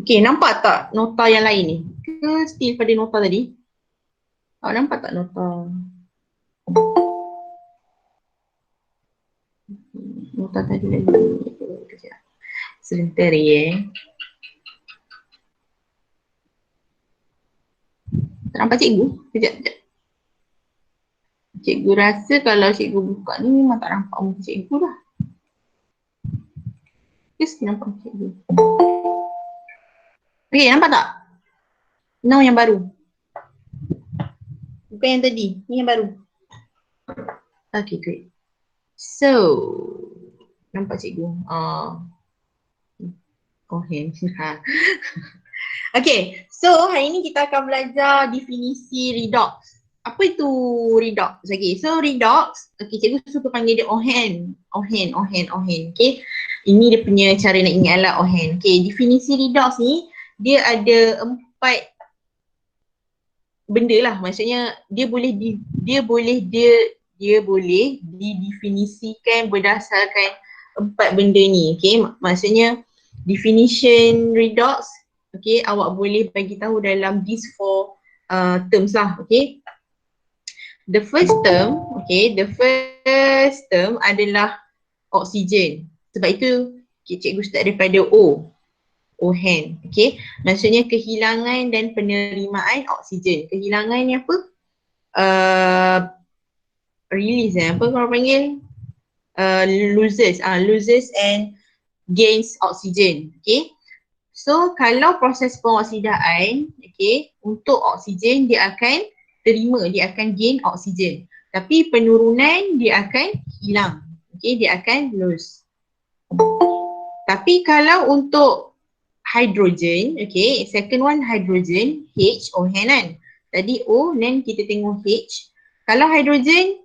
Okay, nampak tak nota yang lain ni? Ke still pada nota tadi? Nampak tak nota? Nota tadi lagi. Kejap. Sebentar ya. Tak nampak cikgu? Kejap. Cikgu rasa kalau cikgu buka ni memang tak nampak muka cikgu lah. Yes, nampak cikgu. Okay, nampak tak? Now yang baru. Bukan yang tadi, ni yang baru. Okay, great. So, nampak cikgu? Okay, so hari ni kita akan belajar definisi redox. Apa itu redox? Okay, so redox, okay, cikgu suka panggil dia Ohen. Okay, ini dia punya cara nak ingat lah Ohen. Okay, definisi redox ni, dia ada 4 benda lah. Maksudnya dia boleh didefinisikan berdasarkan 4 benda ni. Okay, maksudnya definition redox, okay, awak boleh bagi tahu dalam these 4 terms lah. Okay, the first term adalah oksigen. Sebab itu cikgu start daripada OHAN. Okay, maksudnya kehilangan dan penerimaan oksigen. Kehilangan ni apa? Release apa korang panggil? Loses and gains oksigen. Okay, so kalau proses pengoksidaan, okay, untuk oksigen dia akan terima, dia akan gain oksigen. Tapi penurunan dia akan hilang. Okay, dia akan lose. Tapi kalau untuk hydrogen, okay, second one hydrogen, H, OHAN kan. Tadi O, then kita tengok H. Kalau hydrogen,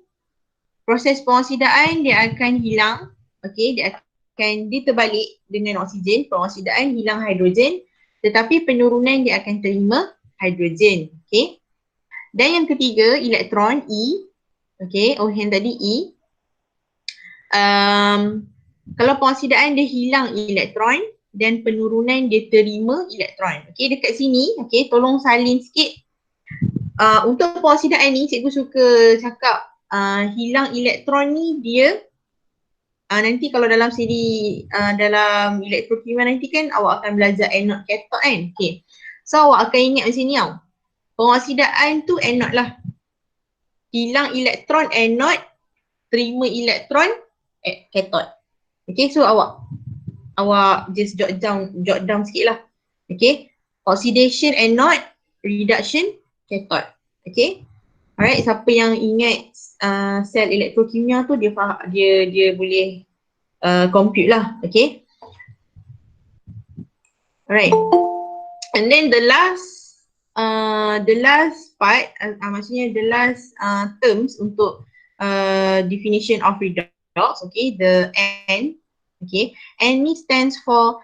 proses pengoksidaan dia akan hilang, okay, dia terbalik dengan oksigen, pengoksidaan hilang hidrogen, tetapi penurunan dia akan terima hidrogen, okay. Dan yang ketiga, elektron E, okay, OHAN tadi E. Kalau pengoksidaan dia hilang elektron dan penurunan dia terima elektron. Okay, dekat sini, okay, tolong salin sikit. Untuk pengoksidaan ni, cikgu suka cakap hilang elektron ni dia nanti kalau dalam siri dalam elektrokimia nanti kan awak akan belajar anode cathode kan. Okay, so awak akan ingat di sini tau, pengoksidaan tu anode lah. Hilang elektron anode, terima elektron cathode. Okay, so awak just jot down sikit lah. Okay, oxidation anode, reduction cathode. Okay, alright, siapa yang ingat sel elektrokimia tu dia boleh compute lah. Okay, alright, and then the last part, maksudnya the last terms untuk definition of redox, okay, the N. Okay, N ni stands for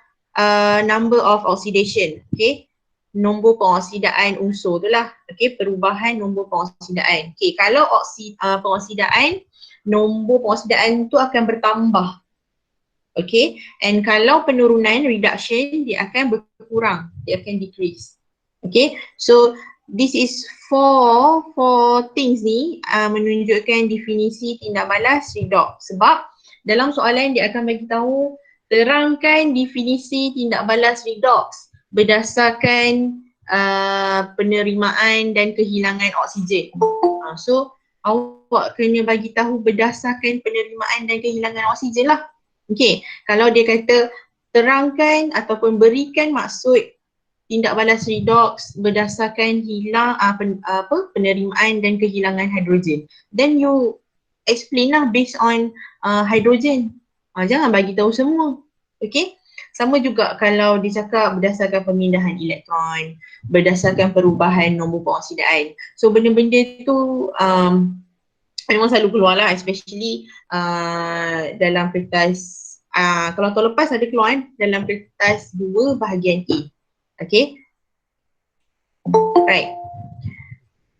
number of oxidation. Okay, nombor pengoksidaan unsur tu lah. Okay, perubahan nombor pengoksidaan. Okay, kalau pengoksidaan, nombor pengoksidaan tu akan bertambah. Okay, and kalau penurunan, reduction, dia akan berkurang, dia akan decrease. Okay, so this is four things ni menunjukkan definisi tindak balas redox. Sebab dalam soalan dia akan bagi tahu, terangkan definisi tindak balas redox berdasarkan penerimaan dan kehilangan oksigen. So awak kena bagi tahu berdasarkan penerimaan dan kehilangan oksigen lah. Okay, kalau dia kata terangkan ataupun berikan maksud tindak balas redox berdasarkan hilang penerimaan dan kehilangan hidrogen, then you explain lah based on hidrogen. Jangan bagi tahu semua. Okay, sama juga kalau dia cakap berdasarkan pemindahan elektron, berdasarkan perubahan nombor pengoksidaan. So benda-benda tu memang selalu keluar lah, especially dalam kertas kalau tahun lepas ada keluar kan, dalam kertas 2 bahagian A. Okay, right.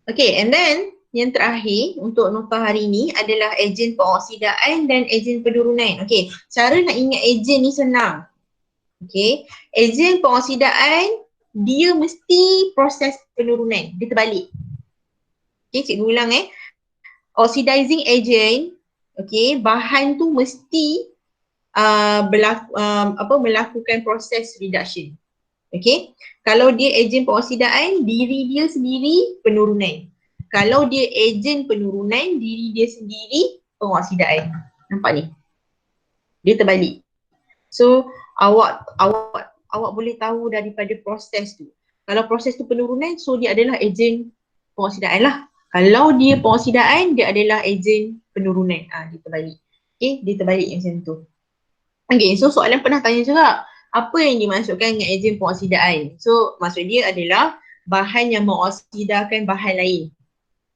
Okay, and then yang terakhir untuk nota hari ni adalah ejen pengoksidaan dan ejen penurunan. Okay, cara nak ingat ejen ni senang. Okay. Ejen pengoksidaan dia mesti proses penurunan. Dia terbalik. Okay, cikgu ulang Oxidizing agent, okay, bahan tu mesti melakukan proses reduction. Okay. Kalau dia ejen pengoksidaan, diri dia sendiri penurunan. Kalau dia ejen penurunan, diri dia sendiri pengoksidaan. Nampak ni? Dia terbalik. So awak boleh tahu daripada proses tu. Kalau proses tu penurunan, so dia adalah ejen pengoksidaan lah. Kalau dia pengoksidaan, dia adalah ejen penurunan. Dia terbalik. Okay, dia terbalik macam tu. Okay, so soalan pernah tanya juga, apa yang dimasukkan dengan ejen pengoksidaan? So maksud dia adalah bahan yang mengoksidakan bahan lain.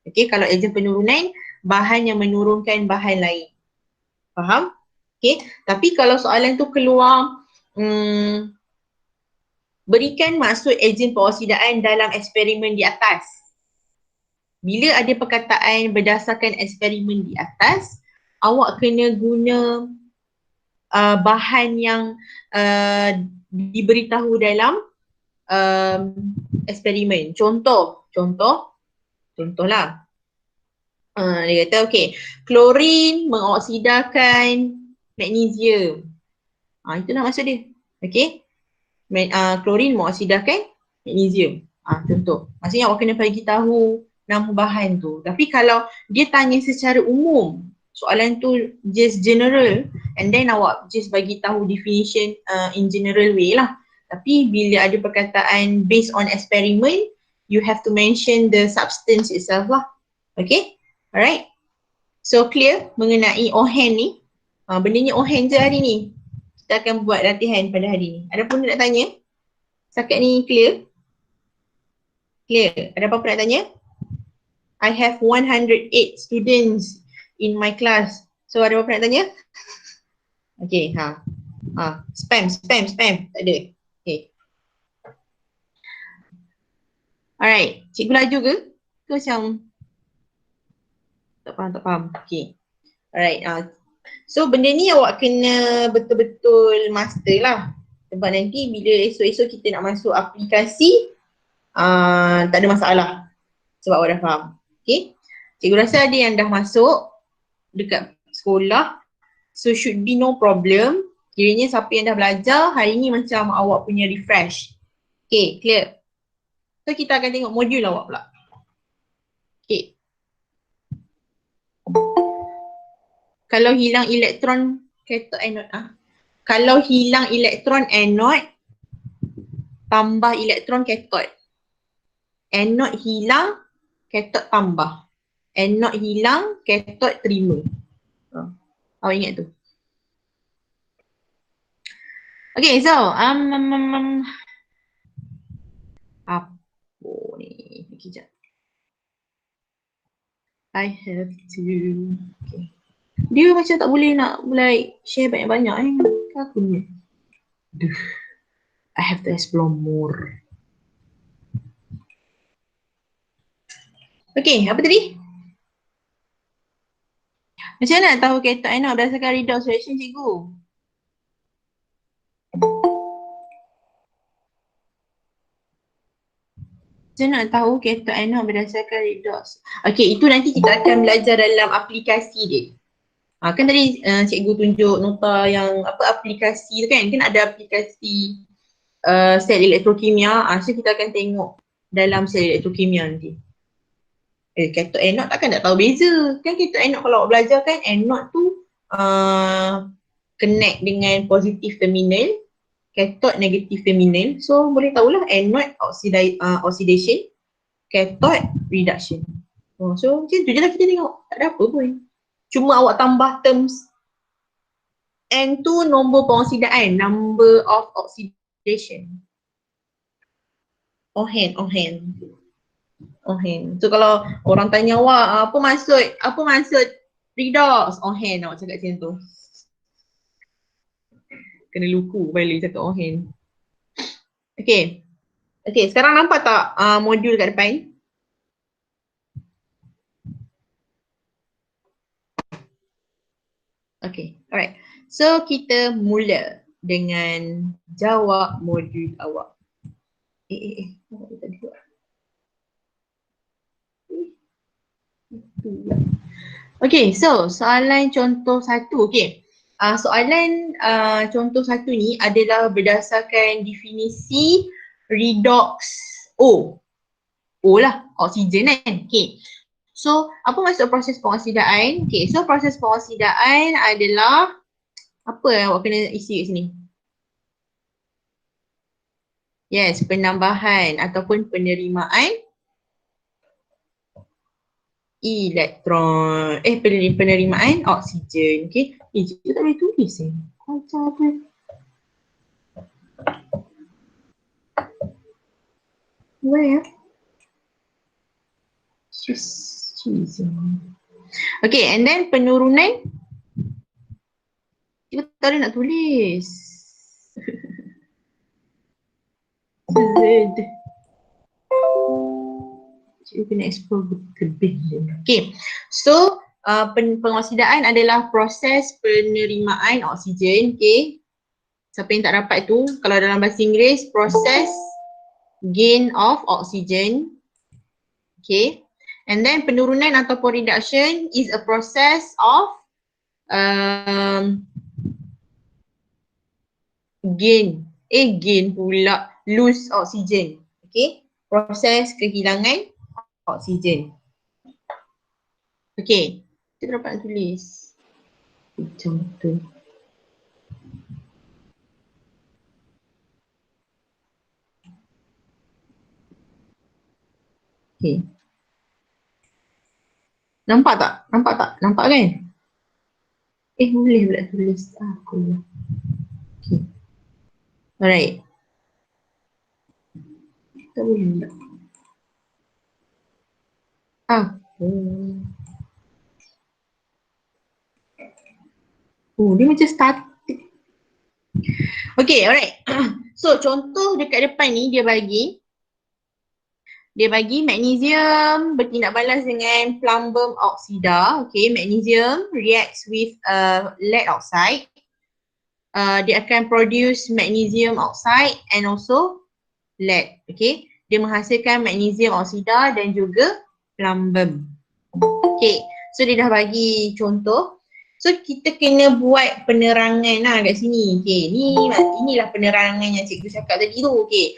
Okay, kalau ejen penurunan, bahan yang menurunkan bahan lain. Faham? Okay, tapi kalau soalan tu keluar berikan maksud ejen pengoksidaan dalam eksperimen di atas. Bila ada perkataan berdasarkan eksperimen di atas, awak kena guna bahan yang diberitahu dalam eksperimen. Contohlah. Dia kata okay, klorin mengoksidakan magnesium. Itulah maksud dia. Okay. Klorin mengoksidakan magnesium. Contoh. Maksudnya awak kena bagi tahu nama bahan tu. Tapi kalau dia tanya secara umum, soalan tu just general, and then awak just bagi tahu definition in general way lah. Tapi bila ada perkataan based on experiment, you have to mention the substance itself lah. Okay? Alright? So clear mengenai OHEN ni? Bendanya OHEN je hari ni. Kita akan buat latihan pada hari ni. Ada pun nak tanya? Setakat ni clear? Clear. Ada apa-apa nak tanya? I have 108 students in my class. So ada apa-apa nak tanya? Okay, spam. Tak ada. Okay. Alright, cikgu laju ke? Ke macam tak faham. Okay. Alright, so benda ni awak kena betul-betul master lah. Sebab nanti bila esok-esok kita nak masuk aplikasi, tak ada masalah. Sebab awak dah faham. Okay. Cikgu rasa ada yang dah masuk dekat sekolah. So should be no problem. Kiranya siapa yang dah belajar, hari ni macam awak punya refresh. Okay, clear. So kita akan tengok modul awak pula. Okay. Kalau hilang elektron cathode anode, kalau hilang elektron anode, tambah elektron cathode. Anode hilang, cathode tambah. Anode hilang, cathode terima. Awak ingat tu. Okay, so apa ni? Sekejap. I have to. Okay. Dia macam tak boleh nak mulai share banyak-banyak Aku ni. I have to explore more. Okay, apa tadi? Macam mana nak tahu cathode anode berdasarkan redox reaction, cikgu? Macam mana nak tahu cathode anode berdasarkan redox? Okay, itu nanti kita akan belajar dalam aplikasi dia. Kan tadi cikgu tunjuk nota yang apa aplikasi tu kan ada aplikasi sel elektrokimia. So kita akan tengok dalam sel elektrokimia nanti. Cathode anode takkan tak tahu beza. Kan cathode anode kalau awak belajar kan anode tu connect dengan positif terminal, cathode negatif terminal. So boleh tahulah anode oxidation, cathode reduction. So macam tu je lah kita tengok. Tak ada apa pun. Cuma awak tambah terms N tu nombor pengoksidaan, number of oxidation. OHEN. So kalau orang tanya awak apa maksud redox, OHEN awak cakap macam tu. Kena luku balik cakap OHEN. Okay, sekarang nampak tak modul kat depan? Okay, alright. So kita mula. dengan jawab modul awak. Awak tak ada. Okay, so soalan contoh satu. Okay, soalan contoh satu ni adalah berdasarkan definisi redox O. O lah, oksigen kan. Okay, so apa maksud proses pengoksidaan? Okay, so proses pengoksidaan adalah apa yang awak kena isi kat sini? Yes, penambahan ataupun penerimaan elektron. Penerimaan oksigen. Okay. Cikgu tak boleh tulis Macam apa? Where? Just choosing. Okay, and then penurunan. Cikgu tak ada nak tulis. Z. Cikgu kena explore betul-betul. Okay, so pengoksidaan adalah proses penerimaan oksigen. Okay, siapa yang tak dapat tu, kalau dalam bahasa Inggeris, proses gain of oxygen. Okay, and then penurunan ataupun reduction is a process of gain pula, lose oxygen. Okay, proses kehilangan oksigen. Okay, kita dapat tulis macam tu. Okay, nampak tak? Nampak tak? Nampak kan? Boleh pula tulis aku. Okay, alright. Tak boleh tak? Dia macam static. Okay, alright. So, contoh dekat depan ni dia bagi magnesium bertindak balas dengan plumbum oxida. Okay, magnesium reacts with lead oxide. Dia akan produce magnesium oxide and also lead. Okay, dia menghasilkan magnesium oxida dan juga plumbum. Okay, so dia dah bagi contoh. So kita kena buat penerangan lah kat sini. Okay, inilah penerangan yang cikgu cakap tadi tu. Okay,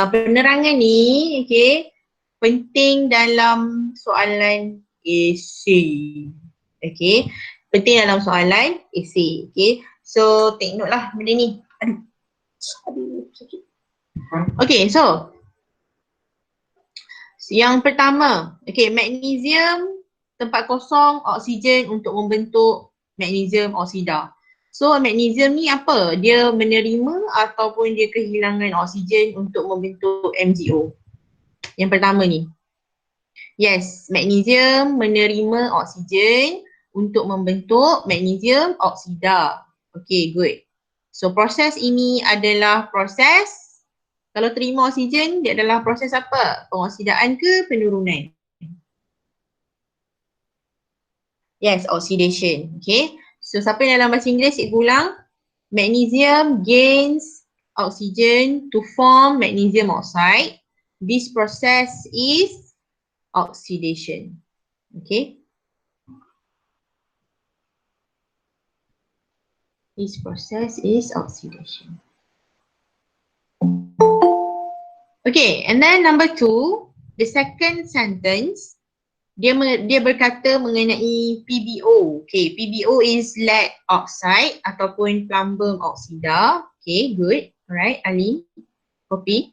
penerangan ni okay, penting dalam soalan esei. Okay, penting dalam soalan esei. Okay, so take note lah benda ni. Aduh, sakit. Okay, so yang pertama, okay, magnesium tempat kosong oksigen untuk membentuk magnesium oksida. So magnesium ni apa? Dia menerima ataupun dia kehilangan oksigen untuk membentuk MgO. Yang pertama ni. Yes, magnesium menerima oksigen untuk membentuk magnesium oksida. Okay, good. So proses ini adalah proses, kalau terima oksigen dia adalah proses apa? Pengoksidaan ke penurunan? Yes, oxidation. Okay. So siapa yang dalam bahasa Inggeris cikgu ulang. Magnesium gains oxygen to form magnesium oxide. This process is oxidation. Okay. This process is oxidation. Okay, and then number 2, the second sentence. Dia berkata mengenai PbO. Okay, PbO is lead oxide ataupun plumbum oxida. Okay, good. Alright, Ali, copy.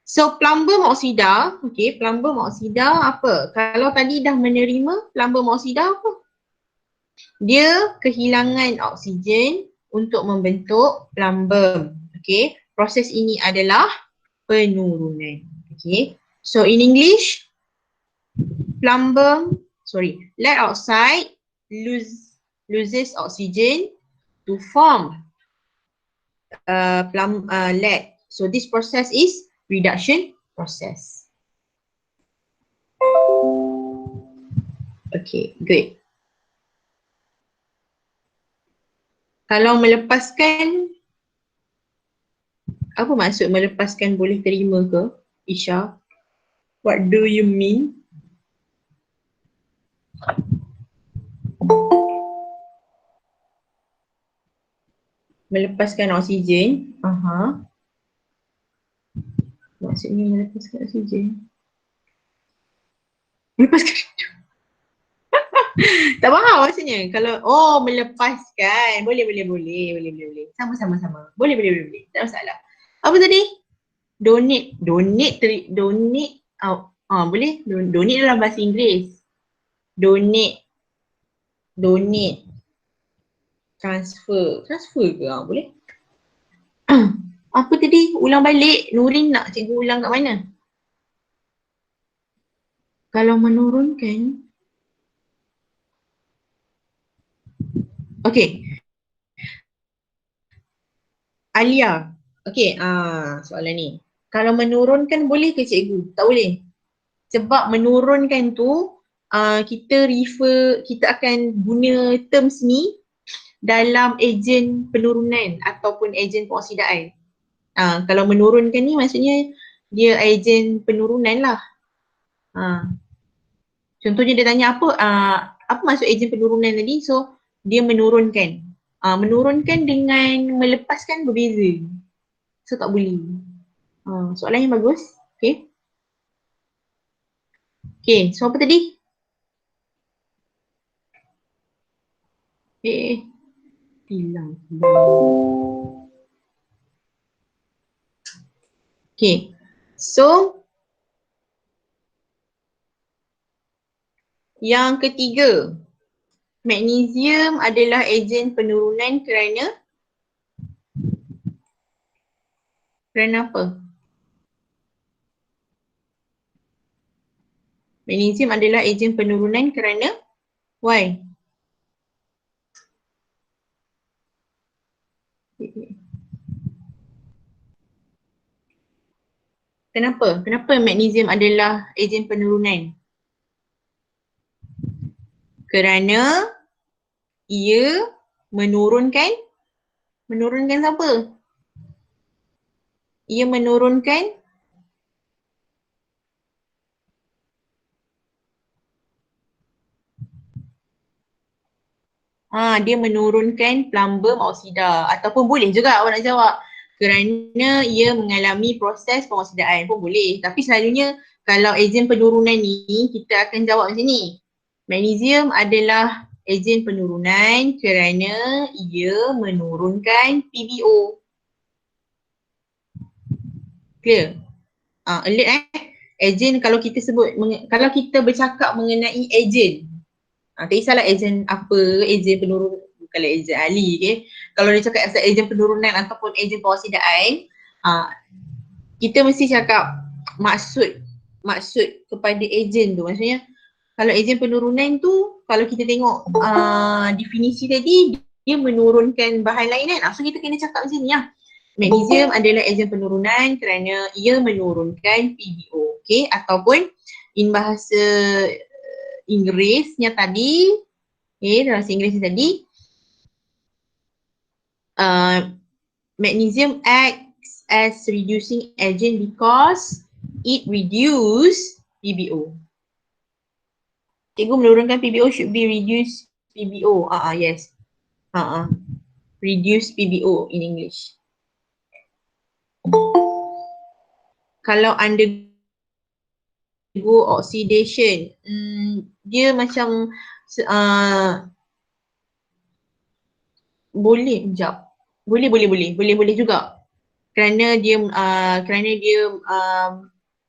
So plumbum oxida, okay, plumbum oxida apa? Kalau tadi dah menerima plumbum oxida apa? Dia kehilangan oksigen untuk membentuk plumbum. Okay, proses ini adalah penurunan. Okay, so in English, lead oxide loses oxygen to form lead. So this process is reduction process. Okay, good. Kalau melepaskan, apa maksud melepaskan boleh terima ke, Isha? What do you mean? Melepaskan oksigen. Aha. Maksudnya melepaskan oksigen. Melepaskan tak faham maksudnya. Kalau melepaskan. Boleh. Sama. Boleh. Tak masalah. Apa tadi? Donate. Boleh. Donate dalam bahasa Inggeris. Donate. Transfer ke? Boleh. Apa tadi? Ulang balik. Nurin nak cikgu ulang kat mana? Kalau menurunkan. Okay. Alia. Okay. Soalan ni. Kalau menurunkan boleh ke cikgu? Tak boleh. Sebab menurunkan tu kita akan guna terms ni dalam ejen penurunan ataupun ejen pengoksidaan. Kalau menurunkan ni maksudnya dia ejen penurunan lah. Contohnya dia tanya apa maksud ejen penurunan tadi? So dia menurunkan. Menurunkan dengan melepaskan berbeza. So tak boleh. Soalan yang bagus. Okay. Okay, so apa tadi? Hilang. Okay, so yang ketiga, magnesium adalah ejen penurunan kerana apa? Magnesium adalah ejen penurunan kerana why? Kenapa? Kenapa magnesium adalah ejen penurunan? Kerana ia menurunkan siapa? Ia menurunkan dia menurunkan plumbum oksida ataupun boleh juga awak nak jawab kerana ia mengalami proses pengoksidaan pun boleh. Tapi selalunya kalau ejen penurunan ni kita akan jawab macam ni. Magnesium adalah ejen penurunan kerana ia menurunkan PbO. Clear? Alert ejen kalau kita sebut, kalau kita bercakap mengenai ejen, tak kisahlah ejen apa, ejen penurun, bukanlah ejen ahli, okay? Kalau dia cakap asal ejen penurunan ataupun ejen pengoksidaan, kita mesti cakap maksud kepada ejen tu. Maksudnya kalau ejen penurunan tu, kalau kita tengok definisi tadi, dia menurunkan bahan lain kan. So kita kena cakap macam ni lah. Magnesium adalah ejen penurunan kerana ia menurunkan PbO. Okay, ataupun in bahasa Inggerisnya tadi, dalam bahasa Inggerisnya tadi, magnesium acts as reducing agent because it reduce PbO. Cikgu menurunkan PbO should be reduce PbO. Yes. Reduce PbO in English. Kalau undergo oxidation, dia macam boleh juga kerana dia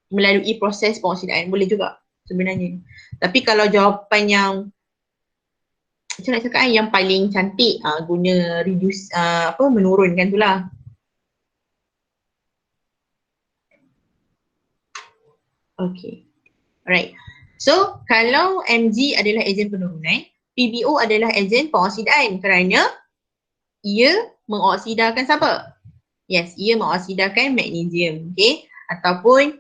melalui proses pengoksidaan, boleh juga sebenarnya. Tapi kalau jawapan yang macam nak cakap yang paling cantik guna reduce menurunkan tu lah. Okay. Alright. So kalau Mg adalah ejen penurunan, PbO adalah ejen pengoksidaan kerana ia mengoksidakan siapa? Yes, ia mengoksidakan magnesium. Okay. Ataupun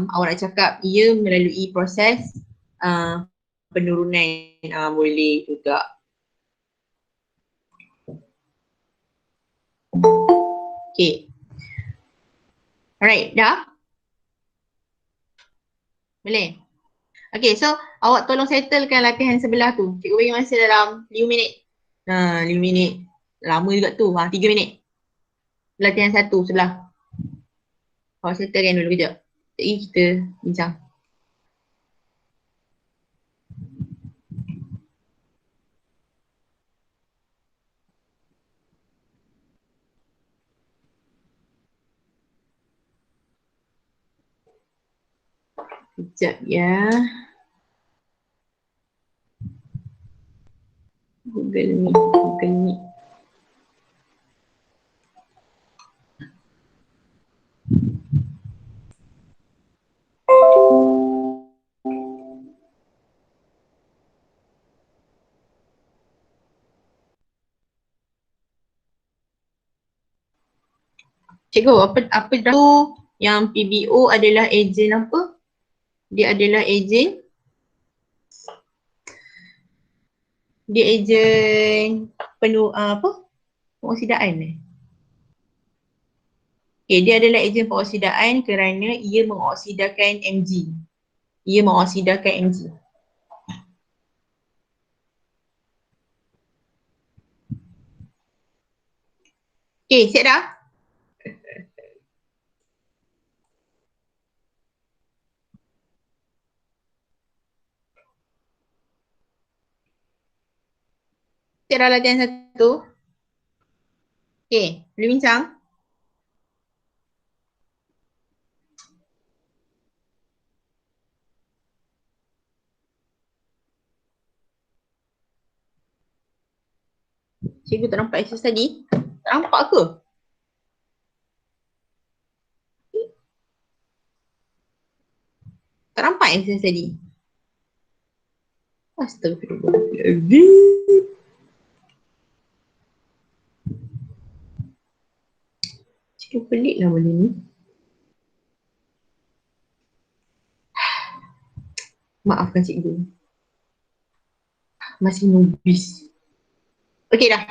awak nak cakap ia melalui proses penurunan, boleh juga. Okay. Alright, dah? Boleh? Okay, so awak tolong settlekan latihan sebelah tu. Cikgu bagi masa dalam 5 minit. 5 minit. Lama juga tu. 3 minit. Latihan satu sebelah. Awak settlekan dulu kejap. Jadi kita bincang. Kejap ya. Google Meet. Cikgu, apa tu yang PBO adalah ejen apa? Dia adalah ejen penuh apa? Pengoksidaan Okay, dia adalah ejen pengoksidaan kerana ia mengoksidakan Mg. Okay, siap dah? Siap dah latihan satu? Okay, boleh bincang? Cikgu tak nampak exercise tadi? Tak nampak ke? Tak nampak exercise tadi? Astagfirullahaladzim. Cikgu pelik lah benda ni. Maafkan cikgu. Masih nubis. Okey dah.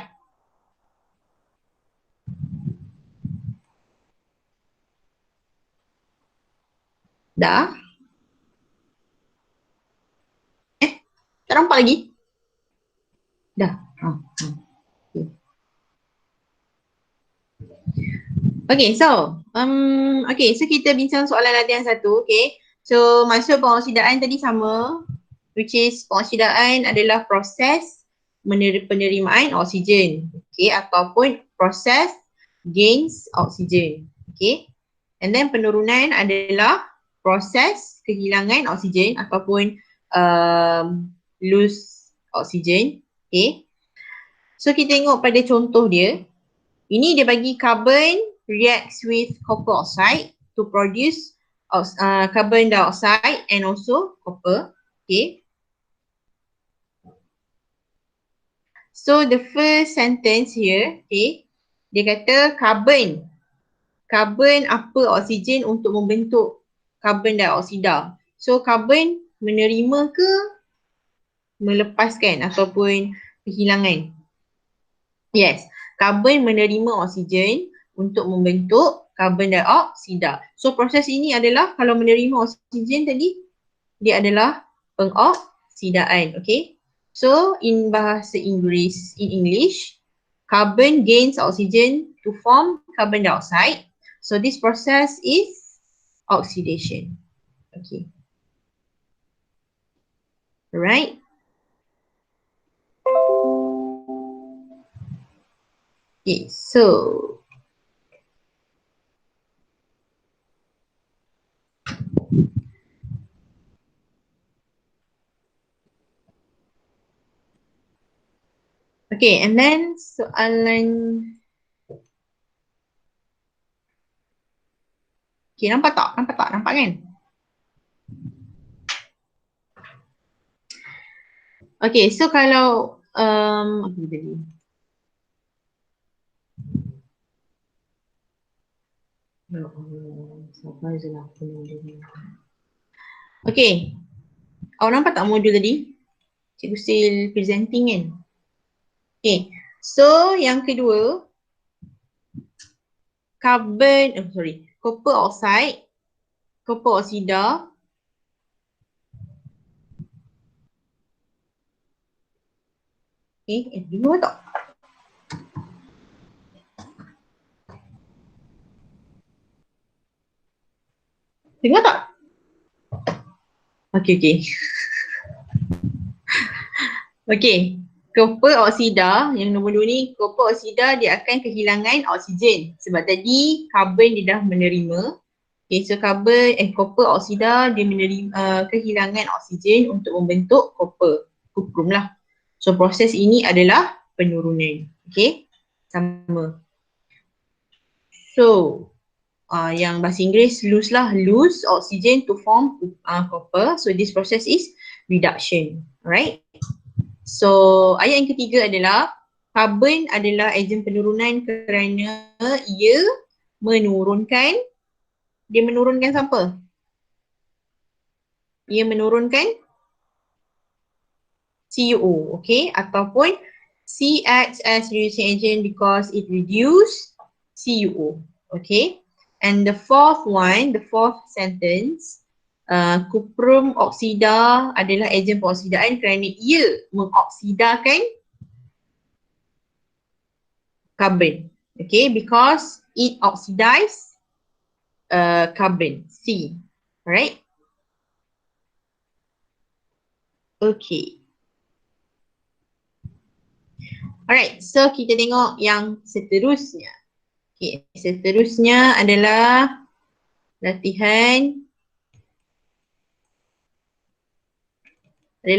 Dah? Tak nampak lagi? Dah. Okay, so kita bincang soalan latihan satu, okay. So maksud pengoksidaan tadi sama, which is pengoksidaan adalah proses penerimaan oksigen, okay, ataupun proses gains oksigen, okay. And then penurunan adalah proses kehilangan oksigen ataupun lose oksigen, okay. So kita tengok pada contoh dia. Ini dia bagi carbon reacts with copper oxide to produce carbon dioxide and also copper. Okay. So the first sentence here, okay, dia kata carbon apa oksigen untuk membentuk carbon dioksida. So carbon menerima ke melepaskan ataupun kehilangan? Yes. Karbon menerima oksigen untuk membentuk karbon dioksida. So proses ini adalah kalau menerima oksigen tadi, dia adalah pengoksidaan. Okay. So in bahasa Inggeris, in English, carbon gains oxygen to form carbon dioxide. So this process is oxidation. Okay. Alright. Okay, so okay, and then soalan okay, nampak tak? Nampak kan? Okay, so kalau apa tadi? Okay, awak nampak tak modul tadi? Cikgu still presenting kan? Okay, so yang kedua, copper oxide, copper oxida. Dengar tak? Dengar tak? Okay. Okay. Copper oxida, yang nombor 2 ni, copper oxida dia akan kehilangan oksigen. Sebab tadi karbon dia dah menerima. Okay, so copper oxida dia menerima kehilangan oksigen untuk membentuk copper, cuprum lah. So proses ini adalah penurunan. Okay, sama. So yang bahasa Inggeris lose oxygen to form copper. So this process is reduction. Alright. So ayat yang ketiga adalah karbon adalah ejen penurunan kerana ia menurunkan siapa? Ia menurunkan CO, okay? Ataupun C acts as reducing agent because it reduce CO, okay? And the fourth sentence, cuprum oksida adalah ejen pengoksidaan kerana ia mengoksidakan karbon, okay? Because it oxidize carbon, C, alright? Okay. Alright, so kita tengok yang seterusnya. Okay, seterusnya adalah latihan 2.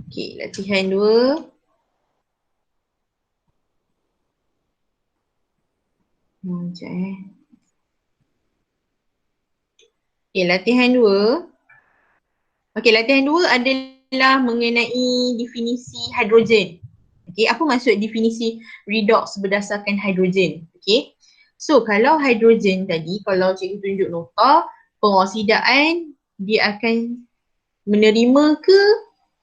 Okay, latihan 2. Sekejap Okay, latihan 2. Okay, latihan 2 adalah mengenai definisi hidrogen. Okay, apa maksud definisi redox berdasarkan hidrogen? Okay, so kalau hidrogen tadi, kalau cikgu tunjuk nota, pengoksidaan dia akan menerima ke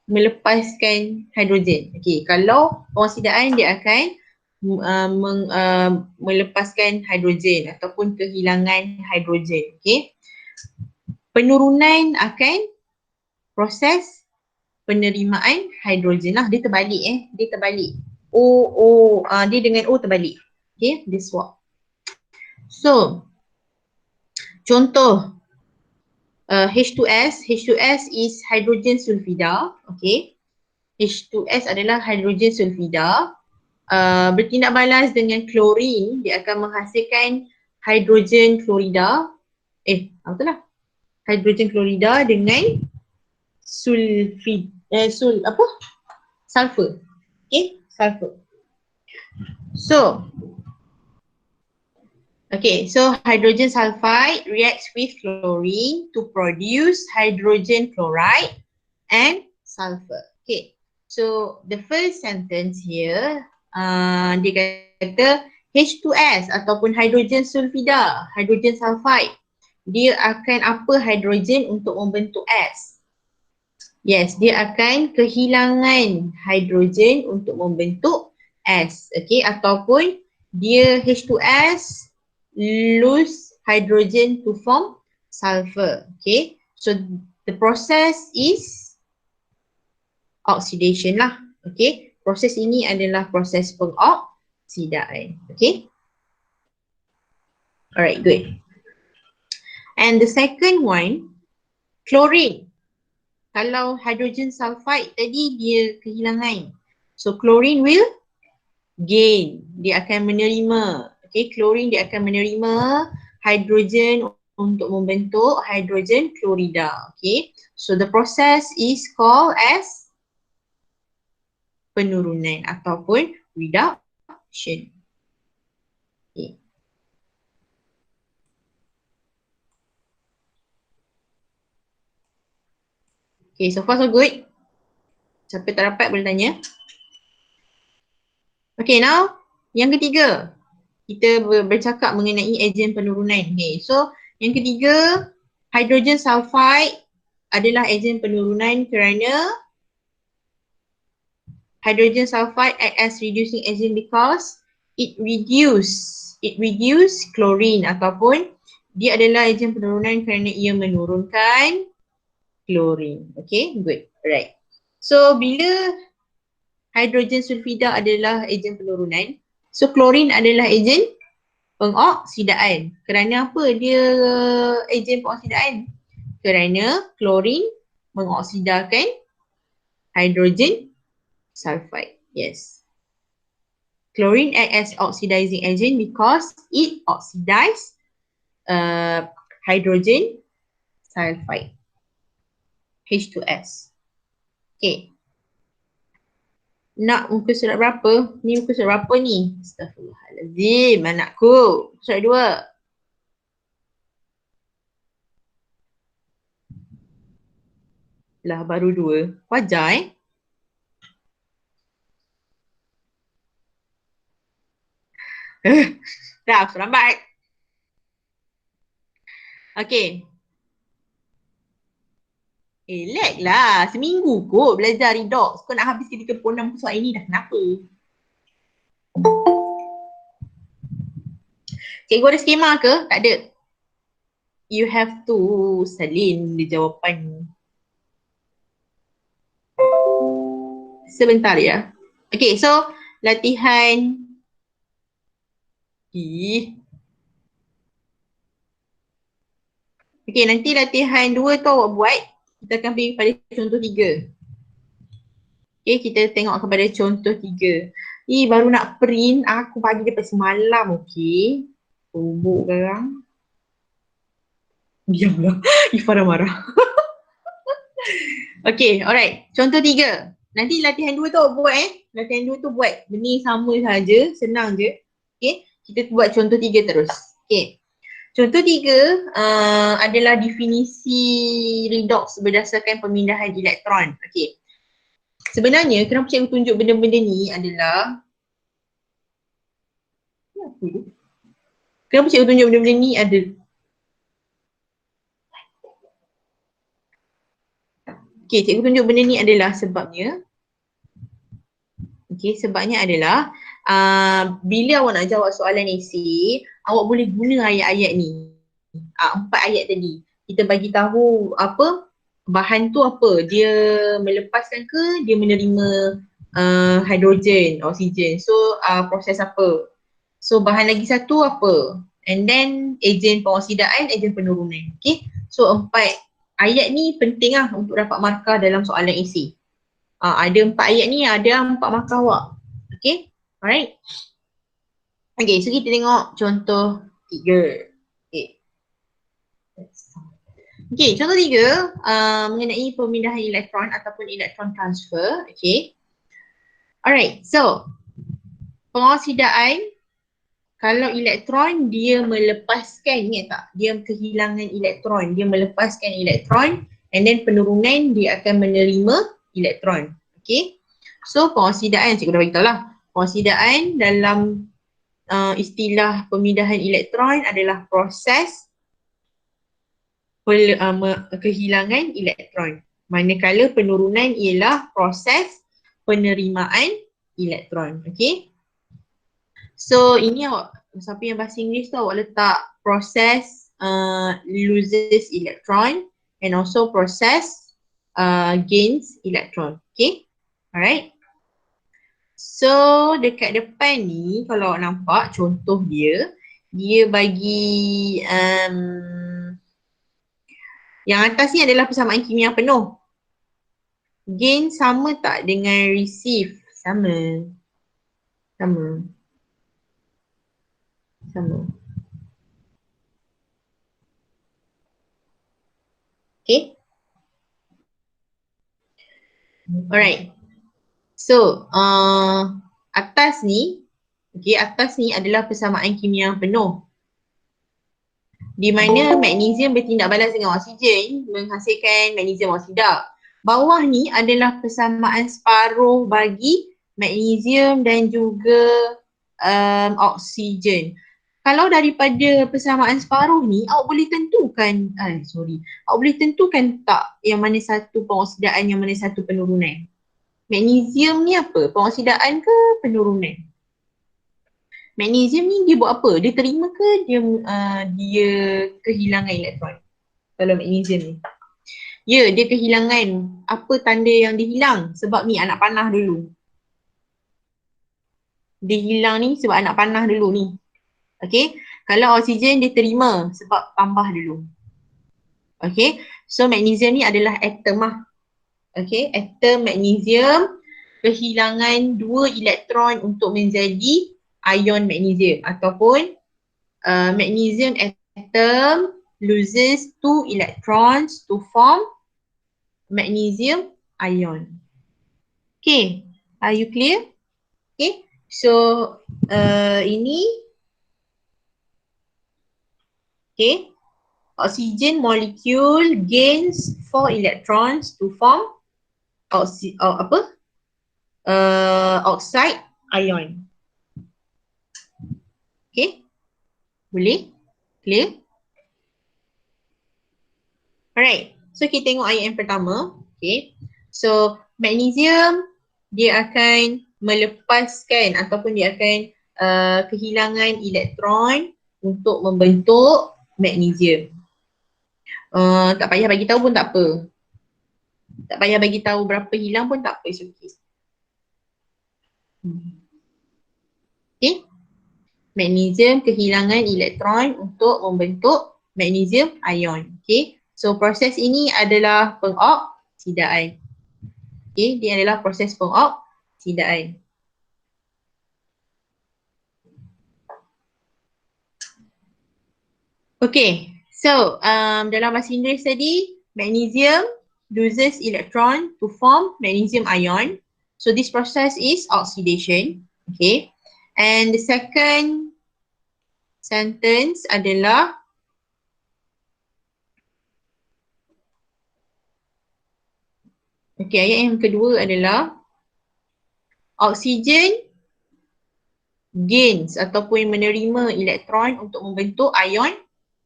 melepaskan hidrogen. Okay, kalau pengoksidaan dia akan melepaskan hidrogen ataupun kehilangan hidrogen. Okay, penurunan akan proses penerimaan hidrogen lah. Dia terbalik dia terbalik. Dia dengan O terbalik. Okay, dia swap. So, contoh H2S is hydrogen sulfida. Okay, H2S adalah hydrogen sulfida. Bertindak balas dengan klorin, dia akan menghasilkan hidrogen klorida. Betul lah. Hidrogen klorida dengan sulfur. Okay, sulfur. So hydrogen sulfide reacts with chlorine to produce hydrogen chloride and sulfur. Okay, so the first sentence here, dia kata H2S ataupun hydrogen sulfida, hydrogen sulfide, dia akan apa hidrogen untuk membentuk S? Yes, dia akan kehilangan hidrogen untuk membentuk S. Okay, ataupun dia H2S lose hydrogen to form sulfur. Okay, so the process is oxidation lah. Okay, proses ini adalah proses pengoksidaan. Okay, alright, good. And the second one, chlorine. Kalau hydrogen sulfide tadi dia kehilangan, so chlorine will gain. Dia akan menerima. Okay, chlorine dia akan menerima hydrogen untuk membentuk hydrogen klorida. Okay, so the process is called as penurunan ataupun reduction. Okay. Okay, so far so good. Siapa tak dapat boleh tanya. Okay, now yang ketiga. Kita bercakap mengenai ejen penurunan. Okay, so yang ketiga, hydrogen sulfide adalah ejen penurunan kerana hydrogen sulfide act as reducing agent because it reduce chlorine ataupun dia adalah ejen penurunan kerana ia menurunkan chlorine. Okay, good. Alright. So bila hidrogen sulfida adalah ejen penurunan, so chlorine adalah ejen pengoksidaan. Kerana apa dia ejen pengoksidaan? Kerana chlorine mengoksidakan hidrogen sulfide. Yes. Chlorine act as oxidizing agent because it oxidize hydrogen sulfide, H2S. Okay. Nak muka surat berapa? Ni muka surat berapa ni? Astaghfirullahaladzim, anakku. Surat 2. Lah baru 2. Wajar dah, aku lambat. Okay. Lag lah. Seminggu kot belajar redox. Kau nak habis 36 soal ini dah kenapa? Cikgu ada skema ke? Tak ada. You have to salin di jawapan. Sebentar ya. Okay, so latihan. Okay, nanti latihan 2 tu awak buat. Kita akan pergi pada contoh 3. Okay, kita tengok kepada contoh 3. Baru nak print, aku bagi daripada semalam, okay. Bubuk sekarang. Diamlah, Ifara marah. Okay, alright. Contoh 3. Nanti latihan 2 tu buat Latihan 2 tu buat. Benda sama saja, senang je. Okay, kita buat contoh 3 terus. Okay. Contoh 3 adalah definisi redox berdasarkan pemindahan elektron. Okay. Sebenarnya kenapa cikgu tunjuk benda-benda ni adalah kenapa cikgu tunjuk benda-benda ni adalah okay, cikgu tunjuk benda ni adalah sebabnya sebabnya adalah bila awak nak jawab soalan esei, awak boleh guna ayat-ayat ni. 4 ayat tadi. Kita bagi tahu apa bahan tu apa, dia melepaskan ke dia menerima hidrogen, oksigen. So proses apa? So bahan lagi satu apa? And then ejen pengoksidaan, ejen penurunan. Okay. So 4 ayat ni penting lah untuk dapat markah dalam soalan esei. Ada 4 ayat ni, ada 4 markah awak. Okay. Alright. Okay, so kita tengok contoh 3. Okay, contoh 3 mengenai pemindahan elektron ataupun elektron transfer. Okay. Alright, so pengoksidaan, kalau elektron dia melepaskan, ingat tak? Dia kehilangan elektron, dia melepaskan elektron, and then penurunan dia akan menerima elektron. Okay. So pengoksidaan, cikgu dah beritahu lah. Pengoksidaan dalam istilah pemindahan elektron adalah proses kehilangan elektron. Manakala penurunan ialah proses penerimaan elektron. Okay. So ini awak, siapa yang bahasa Inggeris tu awak letak proses loses electron and also proses gains electron. Okay. Alright. So dekat depan ni kalau awak nampak contoh dia bagi yang atas ni adalah persamaan kimia penuh. Gain sama tak dengan receive? Sama. Sama. Okay. Alright. So, atas ni adalah persamaan kimia penuh. Di mana magnesium bertindak balas dengan oksigen menghasilkan magnesium oksida. Bawah ni adalah persamaan separuh bagi magnesium dan juga oksigen. Kalau daripada persamaan separuh ni, awak boleh tentukan, awak boleh tentukan tak yang mana satu pengoksidaan, yang mana satu penurunan. Magnesium ni apa? Pengoksidaan ke penurunan? Magnesium ni dia buat apa? Dia terima ke dia kehilangan elektron? Kalau magnesium ni. Ya, dia kehilangan. Apa tanda yang dia hilang? Sebab ni anak panah dulu. Dia hilang ni sebab anak panah dulu ni. Okay. Kalau oksigen dia terima sebab tambah dulu. Okay. So magnesium ni adalah atom lah. Okay. Atom magnesium kehilangan 2 elektron untuk menjadi ion magnesium. Ataupun magnesium atom loses 2 electrons to form magnesium ion. Okay. Are you clear? Okay. So ini okay. Oxygen molecule gains 4 electrons to form oxide ion. Okay. Boleh? Clear? Alright. So kita tengok ayat yang pertama. Okay. So magnesium dia akan melepaskan ataupun dia akan kehilangan elektron untuk membentuk magnesium. Tak payah bagi tahu pun tak apa. Tak payah bagi tahu berapa hilang pun tak apa, it's okay. Okay. Magnesium kehilangan elektron untuk membentuk magnesium ion. Okay. So proses ini adalah pengoksidaan. Okay. Dia adalah proses pengoksidaan. Okay. So dalam bahasa Inggeris tadi, magnesium loses electron to form magnesium ion. So this process is oxidation. Okay. And the second sentence adalah okay, ayat yang kedua adalah oksigen gains ataupun menerima elektron untuk membentuk ion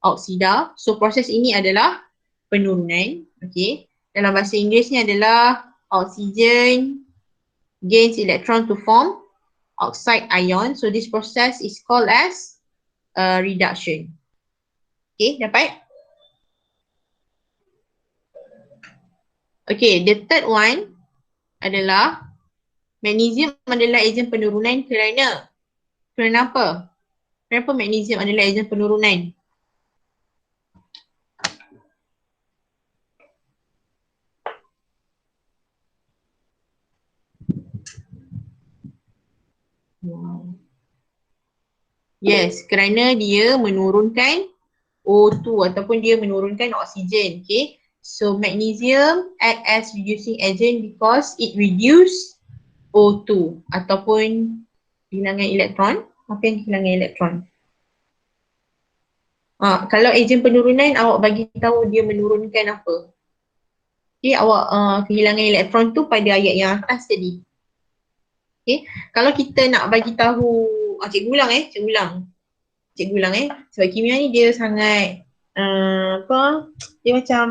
oksida. So proses ini adalah penurunan. Okay. Dalam bahasa Inggeris ni adalah oksigen gains electron to form oxide ion. So this process is called as reduction. Okay, dapat? Okay, the third one adalah magnesium adalah ejen penurunan kerana apa? Kenapa magnesium adalah ejen penurunan? Yes, kerana dia menurunkan O2 ataupun dia menurunkan oksigen. Okay. So magnesium act as reducing agent because it reduce O2 ataupun kehilangan elektron. Apa yang kehilangan elektron? Kalau ejen penurunan awak bagi tahu dia menurunkan apa? Okay, awak kehilangan elektron tu pada ayat yang atas tadi. Okay. Kalau kita nak bagi tahu, cikgu ulang cikgu ulang sebab kimia ni dia sangat dia macam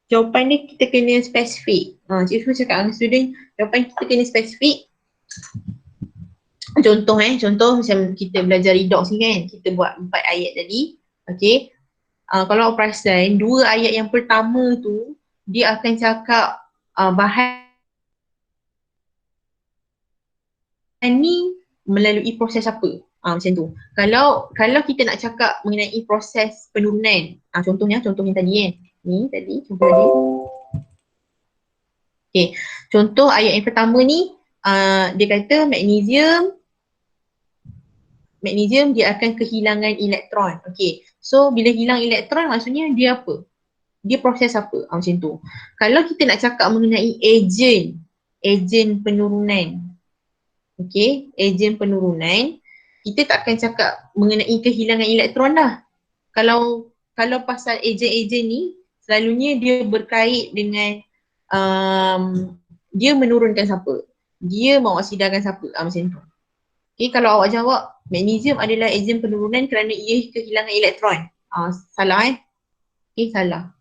jawapan dia kita kena spesifik. Cikgu cakap dengan student, jawapan kita kena spesifik. Contoh macam kita belajar redox ni kan, kita buat 4 ayat tadi. Okay. Kalau awak perasan, 2 ayat yang pertama tu dia akan cakap bahan ni melalui proses apa. Macam tu. Kalau kita nak cakap mengenai proses penurunan, contoh yang tadi kan. Ni tadi, contoh tadi. Okay. Contoh ayat yang pertama ni, dia kata magnesium dia akan kehilangan elektron. Okay. So bila hilang elektron maksudnya dia apa? Dia proses apa? Macam tu. Kalau kita nak cakap mengenai ejen penurunan. Okay. Ejen penurunan. Kita tak akan cakap mengenai kehilangan elektron dah. Kalau pasal ejen-ejen ni, selalunya dia berkait dengan dia menurunkan siapa? Dia mengoksidakan siapa? Macam tu. Okay, kalau awak jawab, magnesium adalah ejen penurunan kerana ia kehilangan elektron. Salah Okay, salah.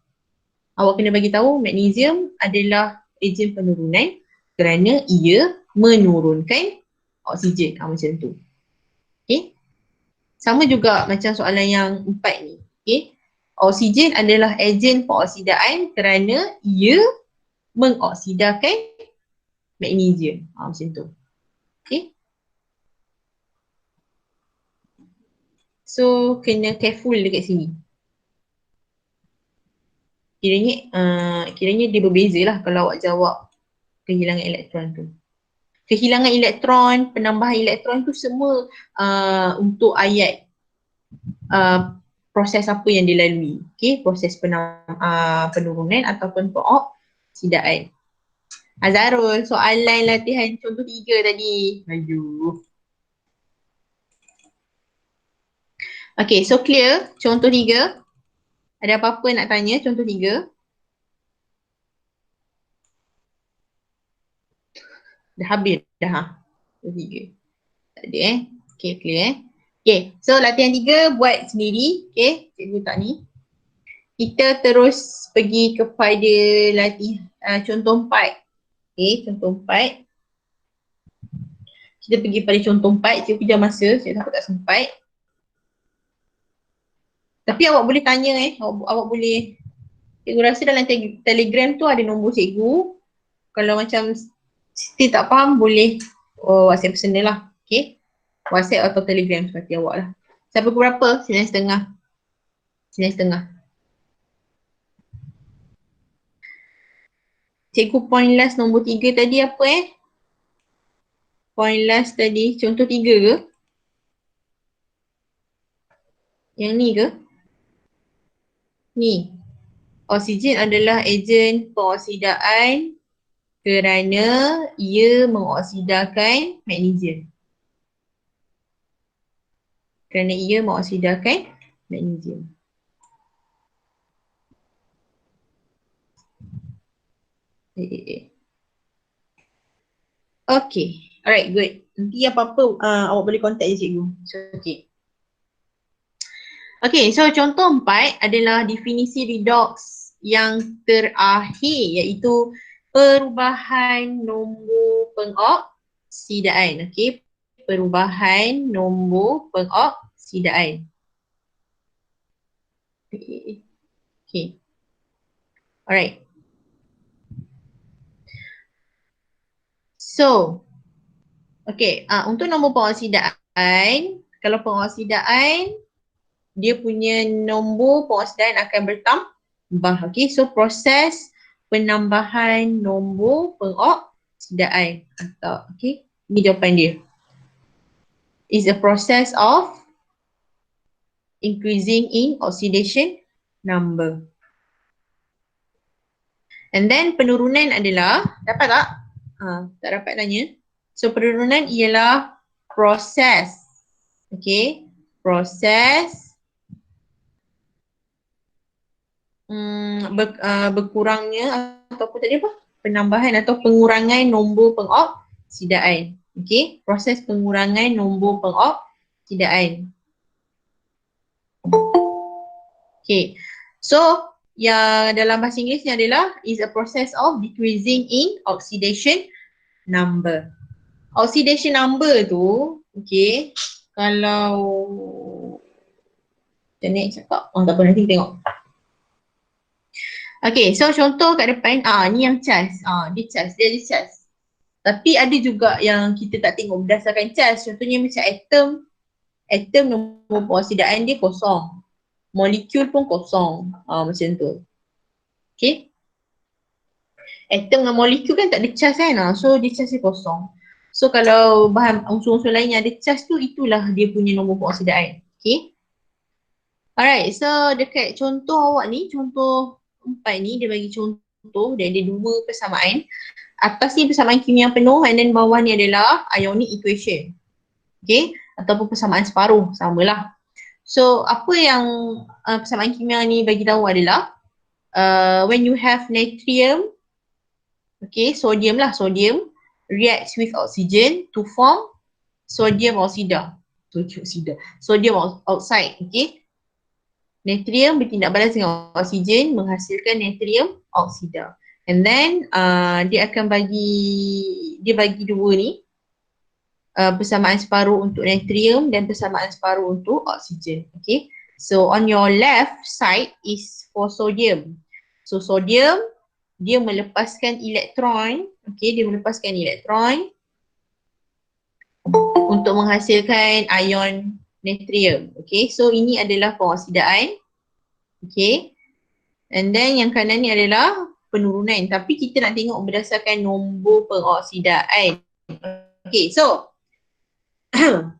Awak kena bagi tahu magnesium adalah ejen penurunan kerana ia menurunkan oksigen. Macam tu. Okay. Sama juga macam soalan yang 4 ni. Okay. Oksigen adalah ejen pengoksidaan kerana ia mengoksidakan magnesium. Macam tu. Okay. So kena careful dekat sini. Kiranya dia berbeza lah kalau awak jawab kehilangan elektron tu. Kehilangan elektron, penambahan elektron tu semua untuk ayat proses apa yang dilalui. Okay, proses penurunan ataupun pengoksidaan. Azharul, soalan latihan contoh 3 tadi. Maju. Okay, so clear contoh 3. Ada apa-apa nak tanya contoh 3? Dah habis dah ha? Contoh 3. Tak ada Okay, clear Okay, so latihan 3 buat sendiri. Okay, cikgu tak ni. Kita terus pergi kepada latihan contoh 4. Okay, contoh 4. Kita pergi pada contoh 4. Cikgu pinjam masa, saya takut tak sempat. Tapi awak boleh tanya awak boleh. Cikgu rasa dalam telegram tu ada nombor cikgu. Kalau macam still tak faham boleh WhatsApp personal lah. Okay, WhatsApp atau telegram seperti awak lah. Sampai pukul berapa? 9.30. 9.30. Cikgu point last nombor 3 tadi apa Point last tadi contoh 3 ke? Yang ni ke? Ni. Oksigen adalah ejen pengoksidaan kerana ia mengoksidakan magnesium. Kerana ia mengoksidakan magnesium. Okay. Alright, good. Nanti apa-apa awak boleh contact je cikgu. So, okay. Okay, so contoh 4 adalah definisi redox yang terakhir iaitu perubahan nombor pengoksidaan. Okay, perubahan nombor pengoksidaan. Okay. Alright. So, okay, untuk nombor pengoksidaan, kalau pengoksidaan dia punya nombor pengoksidaan akan bertambah. Okay, so proses penambahan nombor pengoksidaan atau okay, ni jawapan dia. Is a process of increasing in oxidation number. And then penurunan adalah, dapat tak? Tak dapat tanya. So penurunan ialah proses. Okay, proses berkurangnya ataupun tadi apa? Penambahan atau pengurangan nombor pengoksidaan. Okay, proses pengurangan nombor pengoksidaan. Okay, so yang dalam bahasa Inggerisnya adalah is a process of decreasing in oxidation number. Oxidation number tu, okay, kalau macam ni cakap, tak apa nanti tengok. Okay, so contoh kat depan, ni yang charge, dia ada charge. Tapi ada juga yang kita tak tengok berdasarkan charge. Contohnya macam atom nombor pengoksidaan dia kosong. Molekul pun kosong, macam tu. Okay. Atom dengan molekul kan tak ada charge kan, so dia charge dia kosong. So kalau bahan unsur-unsur lain yang ada charge tu, itulah dia punya nombor pengoksidaan. Okay. Alright, so dekat contoh awak ni, contoh 4 ni dia bagi contoh dan ada 2 persamaan. Atas ni persamaan kimia penuh and then bawah ni adalah ionic equation. Okay, ataupun persamaan separuh, samalah. So apa yang persamaan kimia ni bagi tahu adalah when you have natrium, okay, sodium reacts with oxygen to form sodium oxide. Sodium oxide, okay. Natrium bertindak balas dengan oksigen menghasilkan natrium oksida. And then dia bagi 2 ni. persamaan separuh untuk natrium dan persamaan separuh untuk oksigen. Okay. So on your left side is for sodium. So sodium dia melepaskan elektron, okay, dia melepaskan elektron untuk menghasilkan ion natrium. Okay, so ini adalah pengoksidaan. Okay, and then yang kanan ni adalah penurunan, tapi kita nak tengok berdasarkan nombor pengoksidaan. Okay, so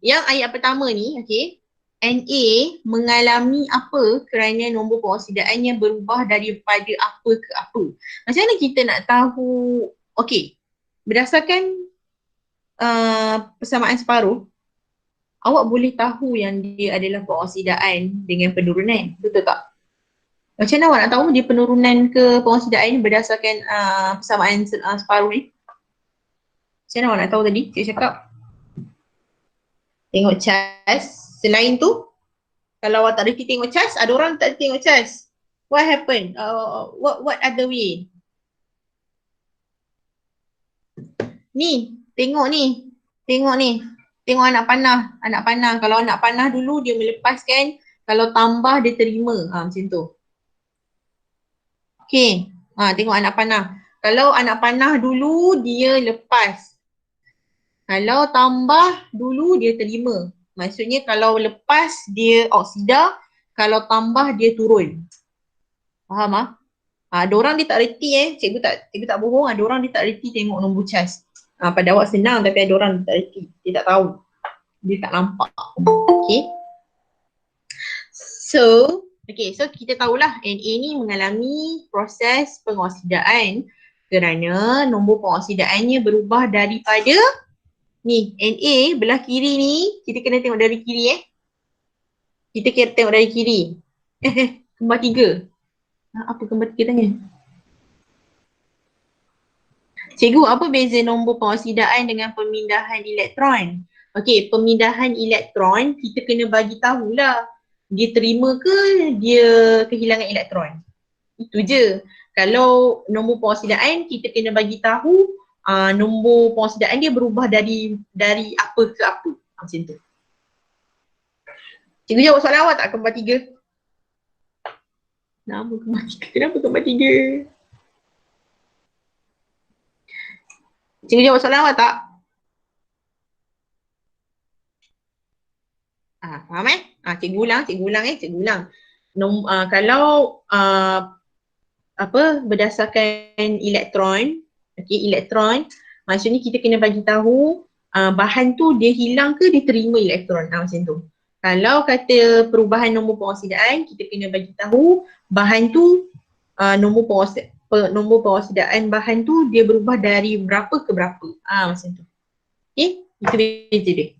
yang ayat pertama ni, okay, Na mengalami apa kerana nombor pengoksidaannya berubah daripada apa ke apa. Macam mana kita nak tahu, okay, berdasarkan persamaan separuh, awak boleh tahu yang dia adalah pengoksidaan dengan penurunan, betul tak? Macam mana awak nak tahu dia penurunan ke pengoksidaan berdasarkan persamaan separuh ni? Macam mana awak nak tahu tadi? Saya cakap tengok cas. Selain tu, kalau awak tak reti tengok cas, ada orang tak reti tengok cas. What happened? What other way? Ni, tengok ni. Tengok ni. Tengok anak panah. Anak panah. Kalau anak panah dulu dia melepaskan, kalau tambah dia terima. Macam tu. Okay. Tengok anak panah. Kalau anak panah dulu dia lepas. Kalau tambah dulu dia terima. Maksudnya kalau lepas dia oksida, kalau tambah dia turun. Faham ah? Ada orang dia tak reti cikgu tak bohong, ada orang dia tak reti tengok nombor cas. Pada awak senang tapi ada orang dia tak reti, dia tak tahu. Dia tak nampak. Okay. So kita tahulah Na ni mengalami proses pengoksidaan kerana nombor pengoksidaannya berubah daripada ni, Na belah kiri ni, kita kena tengok dari kiri Kita kena tengok dari kiri. Kembar 3. Apa kembar 3 tanya? Cikgu, apa beza nombor pengoksidaan dengan pemindahan elektron? Okey, pemindahan elektron kita kena bagi tahulah dia terima ke dia kehilangan elektron. Itu je. Kalau nombor pengoksidaan kita kena bagi tahu nombor pengoksidaan dia berubah dari apa ke apa. Macam tu. Cikgu jawab soalan awak tak kembar 3? Kenapa kembar 3? Kenapa kembar 3? Cikgu jawab soalan awak tak? Faham cikgu ulang. Kalau berdasarkan elektron, elektron, maksudnya kita kena bagi tahu bahan tu dia hilang ke dia terima elektron, macam tu. Kalau kata perubahan nombor pengoksidaan, kita kena bagi tahu bahan tu nombor pengoksidaan bahan tu dia berubah dari berapa ke berapa. Macam tu. Okay, itu beza dia.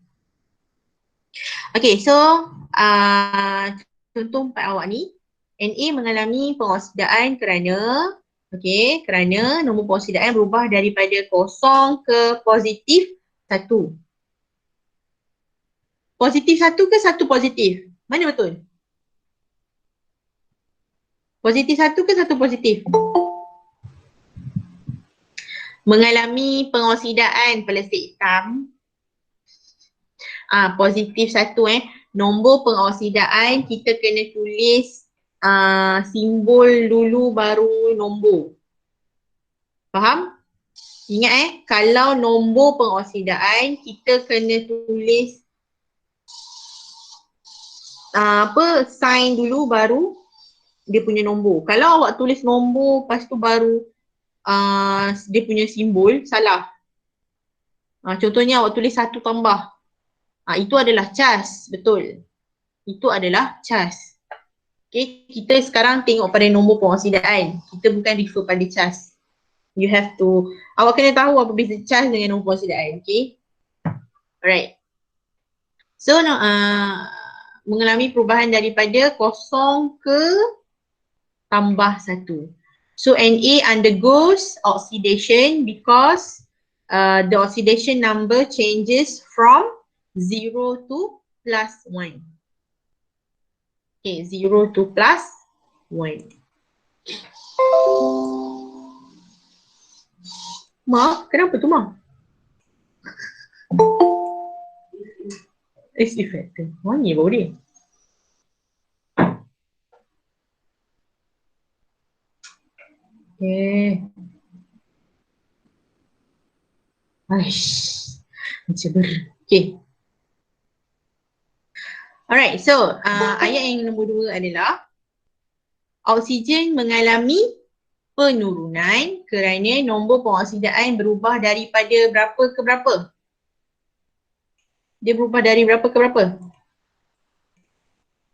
Okay, so contoh empat awak ni, Na mengalami pengoksidaan kerana nombor pengoksidaan berubah daripada kosong ke positif 1. Positif 1 ke 1 positif? Mana betul? Positif 1 ke 1 positif? Mengalami pengoksidaan plastik hitam. Positif 1 nombor pengoksidaan kita kena tulis simbol dulu baru nombor. Faham? Ingat kalau nombor pengoksidaan kita kena tulis sign dulu baru dia punya nombor. Kalau awak tulis nombor lepas tu baru dia punya simbol, salah. Contohnya awak tulis 1 tambah. Itu adalah cas, betul. Itu adalah cas. Okay, kita sekarang tengok pada nombor pengoksidaan. Kita bukan refer pada cas. You have to, awak kena tahu apa beza cas dengan nombor pengoksidaan, okay? Alright. So, mengalami perubahan daripada kosong ke tambah 1. So, Na undergoes oxidation because the oxidation number changes from 0 to plus 1. Okay, 0 to plus 1. Ma, kenapa tu Ma? Acid factor. Wangi bau dia. Okay. Aish. Macam okay. Alright, so ayat yang nombor 2 adalah oksigen mengalami penurunan kerana nombor pengoksidaan berubah daripada berapa ke berapa? Dia berubah dari berapa ke berapa?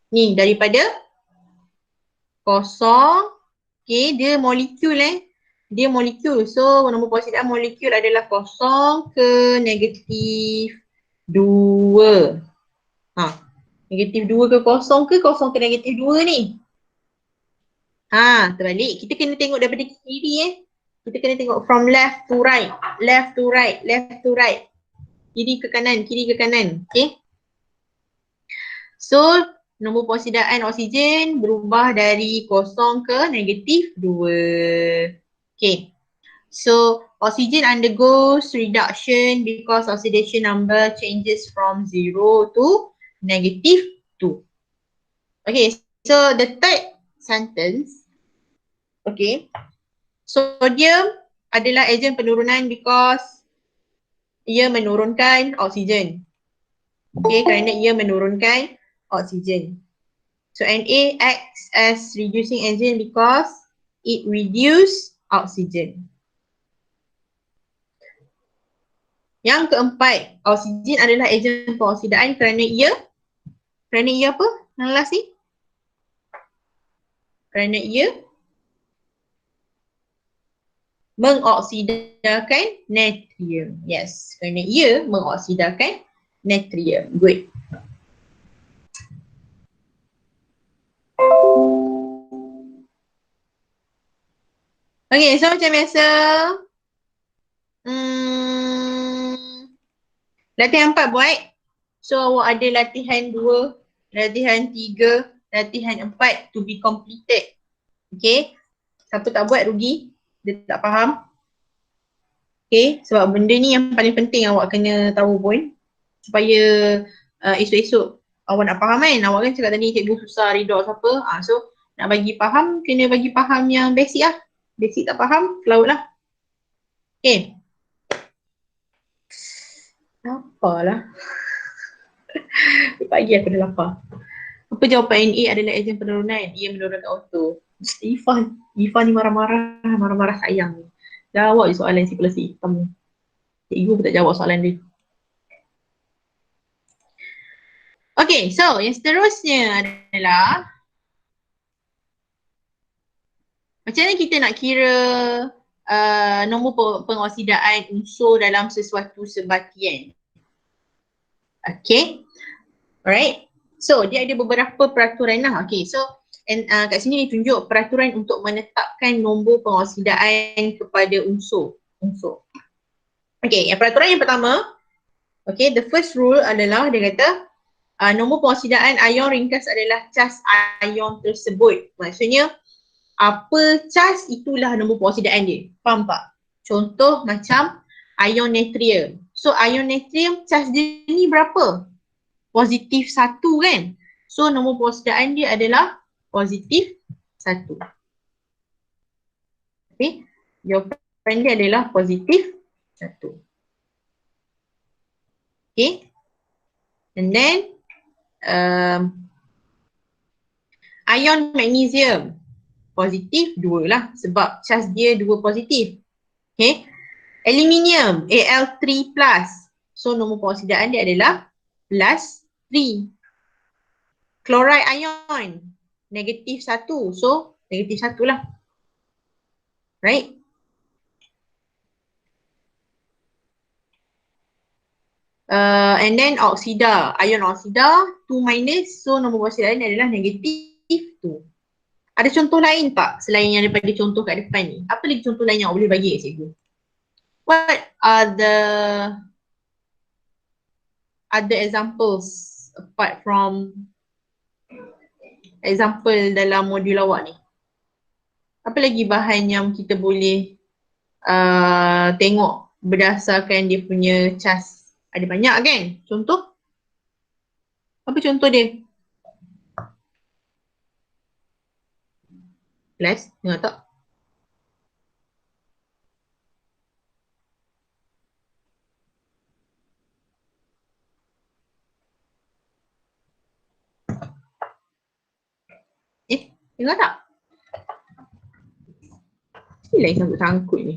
Ni, daripada kosong, okay, dia molekul Dia molekul, so nombor pengoksidaan molekul adalah kosong ke negatif 2. Negatif 2 ke kosong ke negatif 2 ni? Terbalik. Kita kena tengok daripada kiri Kita kena tengok from left to right. Left to right, left to right. Kiri ke kanan, kiri ke kanan. Okay. So, nombor pengoksidaan oksigen berubah dari kosong ke negatif 2. Okay. So, oksigen undergoes reduction because oxidation number changes from 0 to negative 2. Okay, so the third sentence. Okay. Sodium adalah ejen penurunan because ia menurunkan oksigen. Okay, kerana ia menurunkan oksigen. So Na acts as reducing agent because it reduce oksigen. Yang keempat, oksigen adalah ejen pengoksidaan kerana ia apa? Yang last ni? Kerana ia mengoksidakan natrium. Yes, kerana ia mengoksidakan natrium. Good. Okay, so macam biasa. Latihan 4 buat. So awak ada latihan 2, latihan 3, latihan 4 to be completed. Okay. Siapa tak buat rugi. Dia tak faham. Okay, sebab benda ni yang paling penting awak kena tahu pun. Supaya esok-esok awak nak faham kan. Awak kan cakap tadi cikgu susah redox apa. So nak bagi faham, kena bagi faham yang basic lah. Basic tak faham, laut lah. Okay. Laparlah. Pagi aku dah lapar. Apa jawapan NA adalah ejen penurunan? Ia menurunkan auto. Ifan ni marah-marah sayang ni. Jawab je soalan sirkulasi hitam. Cikgu pun tak jawab soalan dia. Okay, so yang seterusnya adalah macam mana kita nak kira nombor pengoksidaan unsur dalam sesuatu sebatian. Okay, alright. So dia ada beberapa peraturan lah. Okay, so kat sini ditunjuk peraturan untuk menetapkan nombor pengoksidaan kepada unsur. Okay, peraturan yang pertama. Okay, the first rule adalah dia kata nombor pengoksidaan ion ringkas adalah cas ion tersebut. Maksudnya apa cas itulah nombor pengoksidaan dia. Faham tak? Contoh macam ion natrium. So ion natrium cas dia ni berapa? Positif 1 kan? So nombor pengoksidaan dia adalah positif 1. Okay, jawapan dia adalah positif 1. Okay, and then ion magnesium positif 2 lah sebab charge dia 2 positif. Okay, aluminium Al3+. So nombor pengoksidaan dia adalah plus 3. Chloride ion negatif 1. So negatif 1 lah. Right? And then oksida, ion oksida 2-. So nombor pengoksidaan dia adalah negatif 2. Ada contoh lain tak selain yang daripada contoh kat depan ni? Apa lagi contoh lain yang awak boleh bagi kat cikgu? What are the other examples apart from example dalam modul awak ni? Apa lagi bahan yang kita boleh tengok berdasarkan dia punya cas? Ada banyak kan contoh? Apa contoh dia? Plus, dengar tak? Dengar tak? Ni lain sangkut-sangkut ni.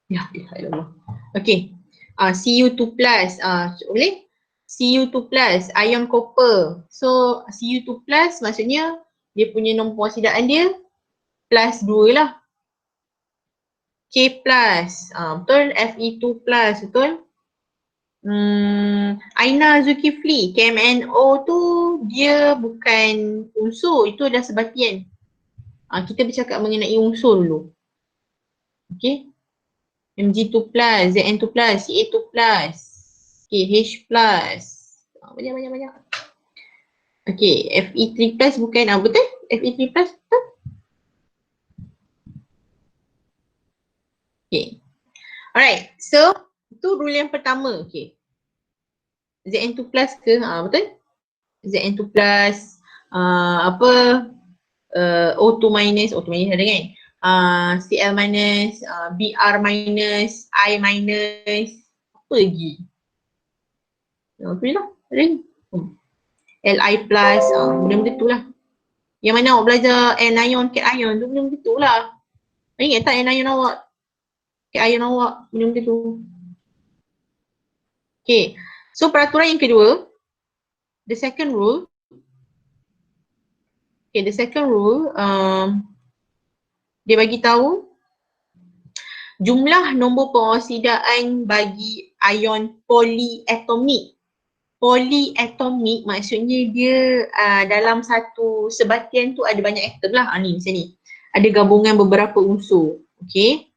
Ya, Allah. Okay. Cu2 plus. Boleh? Cu2 plus, ion copper. So, Cu2 plus maksudnya dia punya nombor persidaan dia plus 2 lah. K plus. Betul? Fe2 plus. Betul? Aina Zulkifli. KMNO tu dia bukan unsur. Itu dah sebatian. Kita bercakap mengenai unsur dulu. Okay. Mg2 plus, Zn2 plus, Ca2 plus, H plus. Banyak. Okay, Fe3 plus bukan, betul? Fe3 plus betul? Okay. Alright, so itu rule yang pertama. Okay. Zn2 plus ke? Betul? Zn2 plus, O2 minus, O2 minus ada kan? Cl minus, Br minus, I minus, apa lagi? Apa lah? Ada ni? Li plus, benda-benda tu lah. Yang mana awak belajar anion, cation tu benda-benda tu lah. Ingat tak anion awak? Cation awak, benda-benda tu. Okay, so peraturan yang kedua, the second rule. Okay, the second rule, dia bagi tahu jumlah nombor perosidaan bagi ion polyatomik. Polyatomik maksudnya dia dalam satu sebatian tu ada banyak atom lah. Ni macam ni. Ada gabungan beberapa unsur. Okay.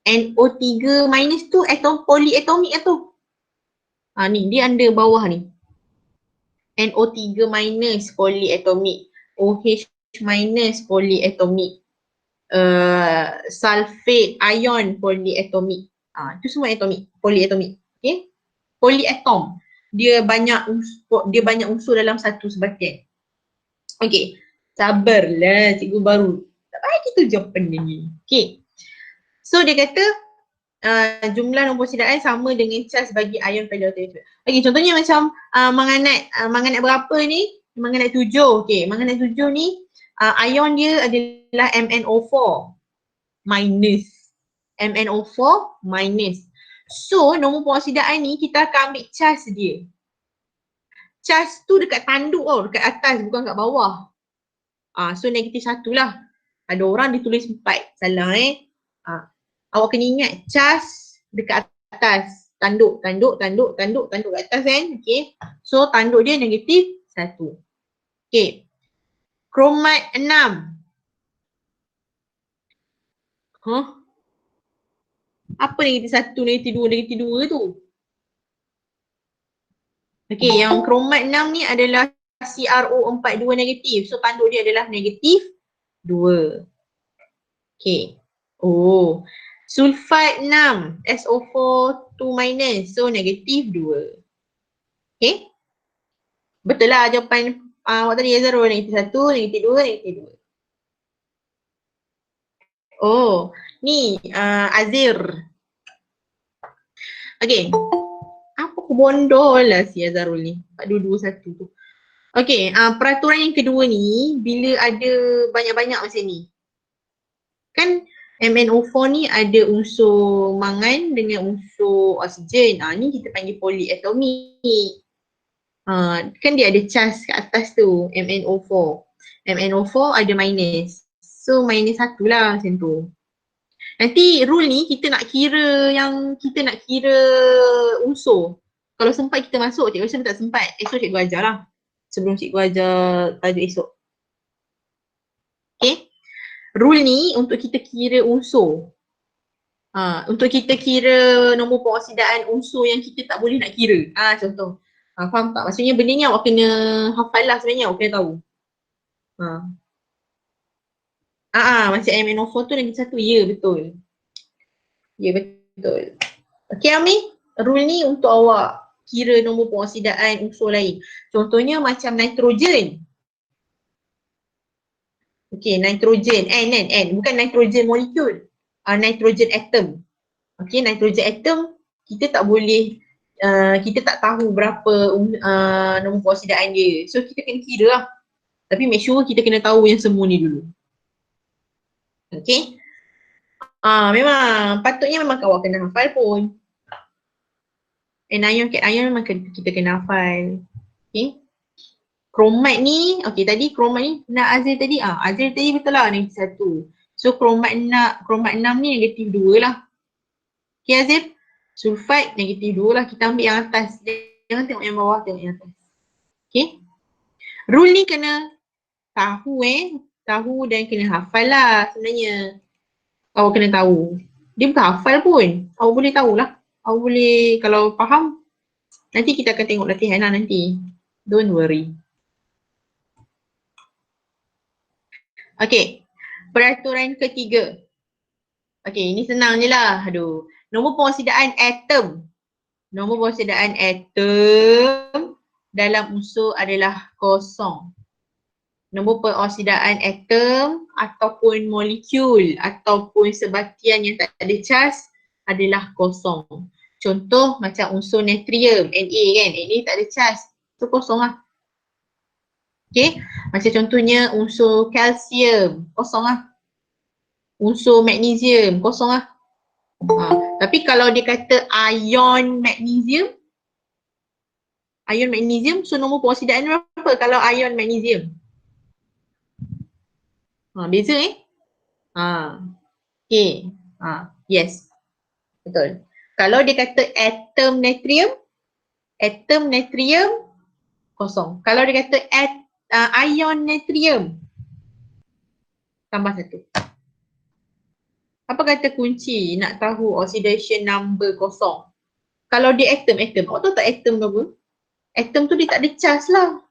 NO3 minus tu atom polyatomik lah tu. Ni dia under bawah ni. NO3 minus polyatomik. OH minus polyatomik. Sulfate ion polyatomik. Itu semua atomik, polyatomik. Okay. Polyatom. Dia banyak unsur dalam satu sebatian. Okay. Sabarlah cikgu baru. Tak payah kita jawapan ni. Okay. So dia kata jumlah nombor persidaan sama dengan charge bagi ion polyatomik. Okay, contohnya macam manganat berapa ni? Manganat 7. Okay, manganat 7 ni ion dia adalah MnO4 minus. MnO4 minus. So, nombor perosidaan ni kita akan ambil charge dia. Charge tu dekat tanduk tau, dekat atas bukan kat bawah. So negatif 1 lah. Ada orang ditulis 4. Salah awak kena ingat charge dekat atas. Tanduk kat atas kan. Okay. So tanduk dia negatif 1. Okay. Kromat 6. Apa negatif 1, negatif 2, negatif 2 tu? Okay, yang kromat 6 ni adalah CrO42 negatif. So tanduk dia adalah negatif 2. Okay. Sulfat 6, SO4 2 minus. So negatif 2. Okay. Betul lah jawapan awak tadi Yazarul. Negatif 1, negatif 2, negatif 2. Ni Azir. Okay. Apa kebondol lah si Yazarul ni. 4, 2, 1 tu. Okay, peraturan yang kedua ni bila ada banyak-banyak macam ni. Kan MnO4 ni ada unsur mangan dengan unsur oksigen. Ni kita panggil polyatomik. Kan dia ada charge kat atas tu, MnO4. MnO4 ada minus. So minus 1 lah macam tu. Nanti rule ni kita nak kira unsur. Kalau sempat kita masuk, cikgu rasa tak sempat. Esok cikgu ajar lah. Sebelum cikgu ajar tajuk esok. Okay. Rule ni untuk kita kira unsur. Untuk kita kira nombor perosidaan unsur yang kita tak boleh nak kira. Contoh. Faham tak? Maksudnya benda ni awak kena hafal lah sebenarnya, awak kena tahu. Macam MnO4 tu lagi satu. Ya, betul. Ya, betul. Okay Ami, rule ni untuk awak kira nombor pengoksidaan unsur lain. Contohnya macam nitrogen. Okay, nitrogen, N, bukan nitrogen molekul. Nitrogen atom. Okay, nitrogen atom kita tak boleh, kita tak tahu berapa nombor pengoksidaan dia. So kita kena kira lah. Tapi make sure kita kena tahu yang semua ni dulu. Okay. Memang patutnya memang awak kena hafal pun. Anion, cation memang kita kena hafal. Okay. Kromat ni, okay tadi kromat ni nak Azir tadi, Azir tadi betul lah negatif 1. So kromat 6 ni negatif 2 lah. Okay Azir, sulfat negatif 2 lah, kita ambil yang atas. Jangan tengok yang bawah, tengok yang atas. Okay. Rule ni kena tahu dan kena hafal lah sebenarnya. Awak kena tahu. Dia bukan hafal pun, awak boleh tahulah. Awak boleh, kalau faham, nanti kita akan tengok latihan lah nanti. Don't worry. Okay, peraturan ketiga. Okay, ini senang je lah. Aduh. Nombor pengoksidaan atom. Nombor pengoksidaan atom dalam unsur adalah kosong. Nombor pengoksidaan atom ataupun molekul ataupun sebatian yang tak ada charge adalah kosong. Contoh macam unsur natrium, Na kan, Na tak ada charge, tu kosong lah. Okay, macam contohnya unsur kalsium, kosong lah. Unsur magnesium, kosong lah. Tapi kalau dia kata ion magnesium, so nombor pengoksidaan berapa kalau ion magnesium? Beza Okay, yes, betul. Kalau dia kata atom natrium kosong. Kalau dia kata ion natrium, tambah 1. Apa kata kunci nak tahu oxidation number kosong? Kalau dia atom, awak tahu tak atom apa? Atom tu dia tak ada charge lah.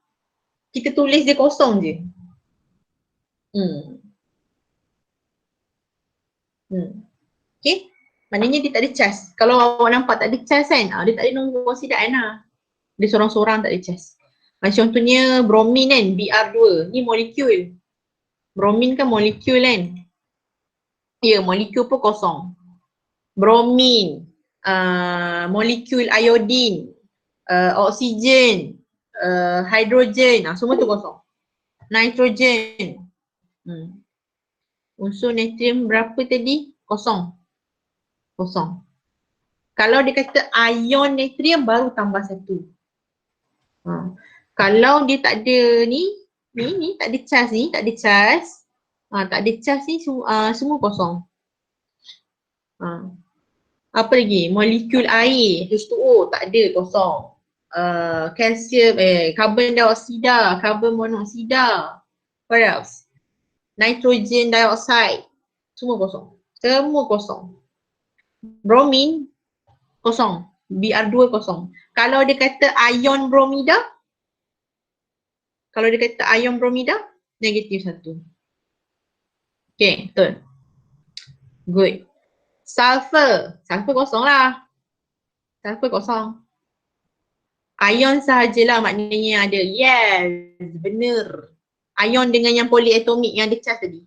Kita tulis dia kosong je. Okay, maknanya dia tak ada charge. Kalau awak nampak tak ada charge kan, dia tak ada nombor pengoksidaan lah. Dia sorang-sorang tak ada charge. Macam contohnya bromin kan, Br2, ni molekul. Bromin kan molekul kan. Ya, molekul pun kosong. Bromin, molekul iodin, oksigen, hidrogen, semua tu kosong. Nitrogen. Unsur natrium berapa tadi? Kosong. Kalau dia kata ion natrium baru tambah 1. Kalau dia tak ada ni tak ada charge ni, tak ada charge ni semua kosong. Apa lagi? Molekul air, H2O tak ada, kosong. Kalsium, carbon dioksida, carbon monoksida. What else? Nitrogen dioxide, semua kosong. Bromin kosong, Br2 kosong. Kalau dia kata ion bromida, negatif 1. Okay, betul. Good. Sulfur kosong lah. Sulfur kosong. Ion sahajalah maknanya ada. Yes, benar. Ion dengan yang polyatomik yang ada charge tadi.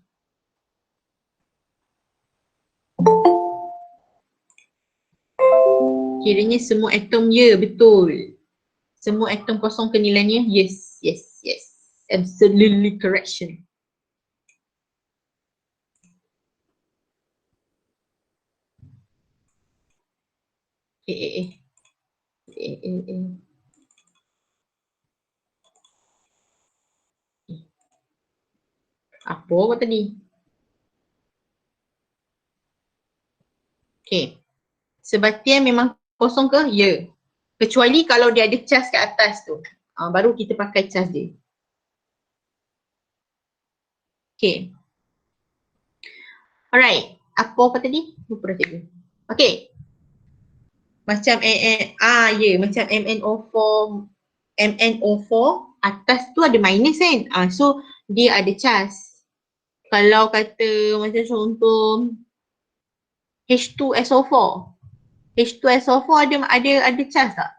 Kiranya semua atom betul. Semua atom kosong ke nilainya? Yes. Absolutely correction. Apa tadi? Okay. Sebatian memang kosong ke? Ya. Kecuali kalau dia ada charge kat atas tu. Baru kita pakai charge dia. Okay. Alright. Apa tadi? Lupa dah cikgu. Okay. Macam macam MnO4 atas tu ada minus kan? So dia ada charge. Kalau kata macam contoh H2SO4 H2SO4 ada charge tak?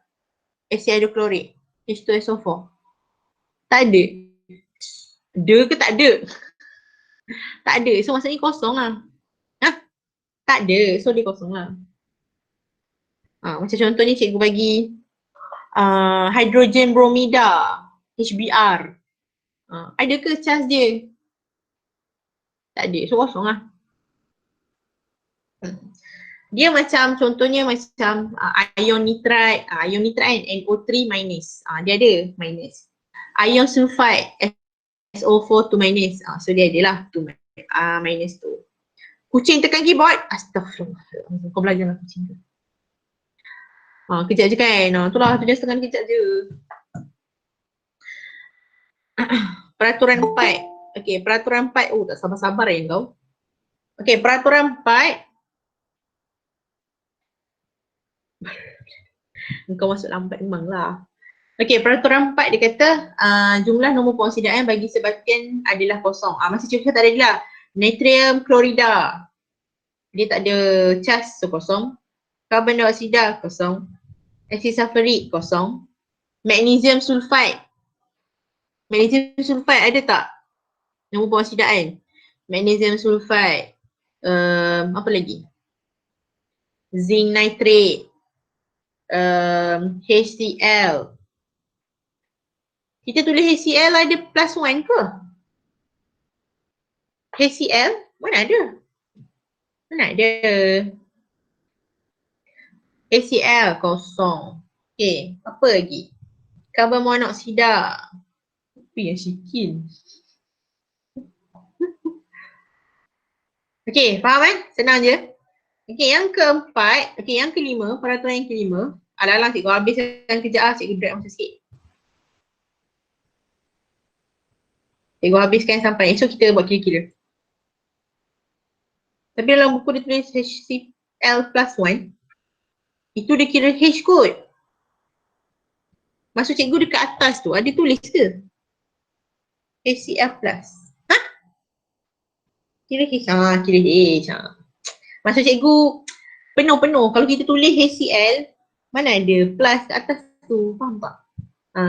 Asid hidroklorik. H2SO4. Tak ada. Ada ke tak ada? Tak ada. So maksudnya kosong lah. Hah? Tak ada. So dia kosong lah. Macam contoh ni cikgu bagi hydrogen bromida, HBr. Ada ke charge dia? Tak ada. So kosong lah. Dia macam contohnya macam ion nitride. Ion nitride kan NO3 minus. Dia ada minus. Ion sulfide SO4 2 minus. So dia adalah 2 minus tu. Kucing tekan keyboard. Astagfirullah. Kau belajar lah kucing tu. Kejap je kan. Itulah 7.5 kejap je. Peraturan 4. Okay, peraturan 4. Tak sabar-sabar kau. Okay, peraturan 4. Kau masuk lambat memang lah. Okay, peraturan 4 dia kata jumlah nombor pengosidaan bagi sebatian adalah kosong. Masih cikgu tak ada lah. Natrium klorida. Dia tak ada charge, so kosong. Karbon dioksida kosong. Asid sulfurik kosong. Magnesium sulfide. Magnesium sulfide ada tak? Nombor pengosidaan. Magnesium sulfide. Apa lagi? Zinc nitrate. HCl. Kita tulis HCl ada plus 1 ke? HCl? Mana ada? Mana ada? HCl kosong. Okay, apa lagi? Karbon monoksida. Apa yang sikit? Okay, faham kan? Senang je. Okay, yang keempat. Okay, yang kelima. Peraturan yang kelima. Alah-alah cikgu habiskan kejap lah. Cikgu break masa sikit. Cikgu habiskan sampai esok kita buat kira-kira. Tapi dalam buku dia tulis HCl plus 1. Itu dia kira H kot. Maksud cikgu dekat atas tu ada tulis ke? HCl plus. Kira H. Kira H. Maksud cikgu penuh-penuh. Kalau kita tulis HCl, mana ada plus kat atas tu. Faham tak?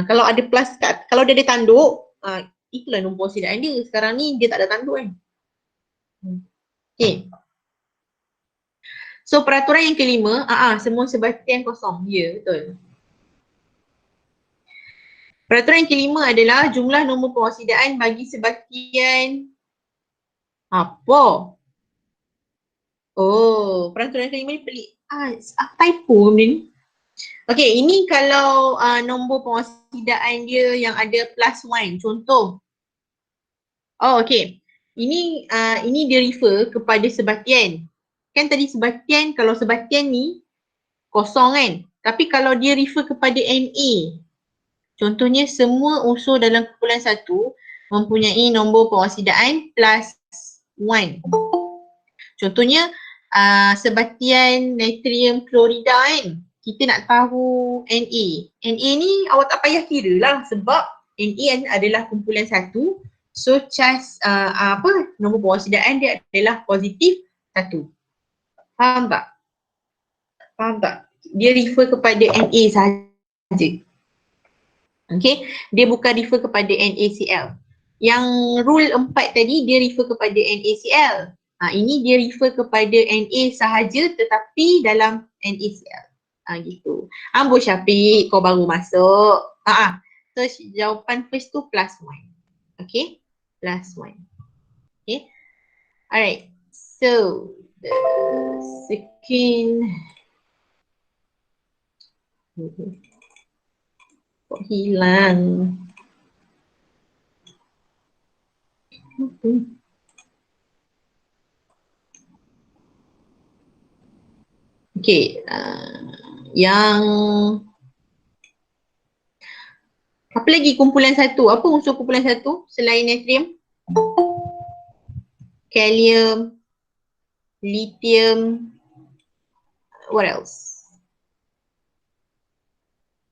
Kalau ada plus kalau dia ada tanduk, itulah nombor pengosidaan dia. Sekarang ni dia tak ada tanduk kan. Okay. So peraturan yang kelima, semua sebatian kosong. Ya, betul. Peraturan yang kelima adalah jumlah nombor pengosidaan bagi sebatian apa? Oh, peraturan yang kelima ni pelik. Typo ni. Okay, ini kalau nombor pengosidaan dia yang ada plus 1. Contoh. Oh, okay. Ini dia refer kepada sebatian. Kan tadi sebatian, kalau sebatian ni kosong kan. Tapi kalau dia refer kepada Na, contohnya semua unsur dalam kumpulan 1 mempunyai nombor pengosidaan plus 1. Contohnya sebatian natrium klorida kan. Kita nak tahu Na. Na ni awak tak payah kira lah sebab Na adalah kumpulan 1. So charge nombor pengosidaan dia adalah positif 1. Faham tak? Faham tak? Dia refer kepada Na sahaja. Okay, dia bukan refer kepada NaCl. Yang rule 4 tadi dia refer kepada NaCl. Ini dia refer kepada Na sahaja tetapi dalam NaCl. Gitu. Ambul Syafiq, kau baru masuk. So jawapan first tu plus 1. Okay, plus 1. Okay, alright. So the second kok hilang. Okay, yang apa lagi kumpulan 1? Apa unsur kumpulan 1 selain natrium? Kalium, lithium, what else?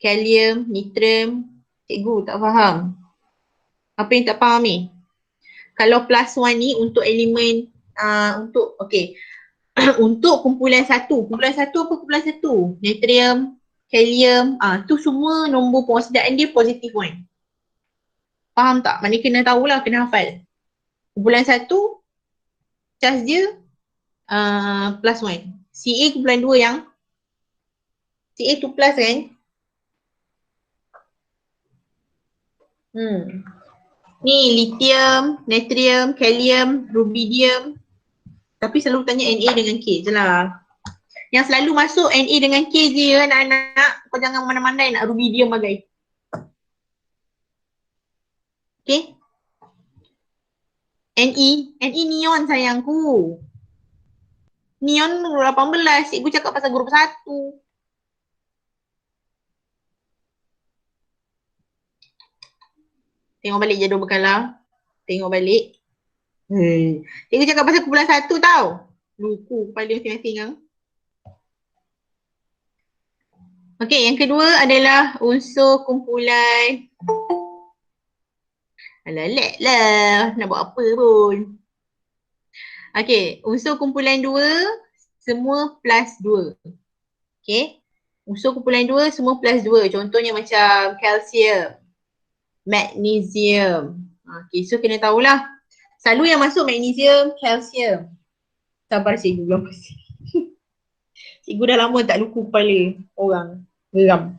Kalium, nitrium, cikgu tak faham. Apa yang tak faham ni? Kalau plus 1 ni untuk elemen, okay. Untuk kumpulan satu apa kumpulan satu? Natrium, kalium, tu semua nombor perosidaan dia positif 1. Faham tak? Maknanya kena tahulah, kena hafal. Kumpulan satu, charge dia plus 1. Ca kumpulan 2 yang Ca tu plus kan? Ni lithium, natrium, kalium, rubidium. Tapi selalu tanya Na dengan K je lah. Yang selalu masuk Na dengan K je anak-anak. Kau jangan mana-mana nak rubidium bagai. Okay? Ne neon sayangku. Neon 18, cikgu cakap pasal grup 1. Tengok balik jadual berkala. Tengok balik. Cikgu cakap pasal kumpulan 1 tau. Luku kepala masing-masing kan. Okey, yang kedua adalah unsur kumpulan. Alah, lek lah. Nak buat apa pun. Okey, unsur kumpulan 2 semua plus 2. Okey. Unsur kumpulan 2 semua plus 2. Contohnya macam kalsium, magnesium. Okey, so kena tahulah. Selalu yang masuk magnesium, kalsium. Sabar cikgu belum pasti. Cikgu dah lama tak luku kepala orang. Geram.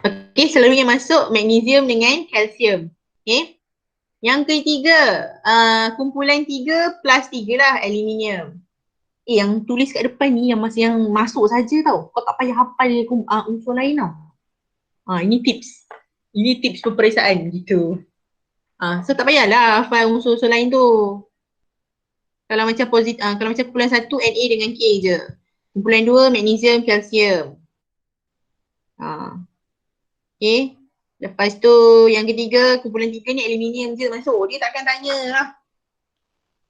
Okey, selalunya masuk magnesium dengan kalsium. Okey. Yang ketiga, kumpulan 3 plus 3 lah, aluminium. Yang tulis kat depan ni yang masuk saja tau. Kau tak payah hafal unsur lain tau. Ini tips. Ini tips peperiksaan gitu. So tak payahlah hafal unsur-unsur lain tu. Kalau macam kalau macam kumpulan 1 Na dengan K je. Kumpulan 2 magnesium, kalsium. Okay. Lepas tu yang ketiga, kumpulan 3 ni aluminium je masuk. Dia takkan tanya lah.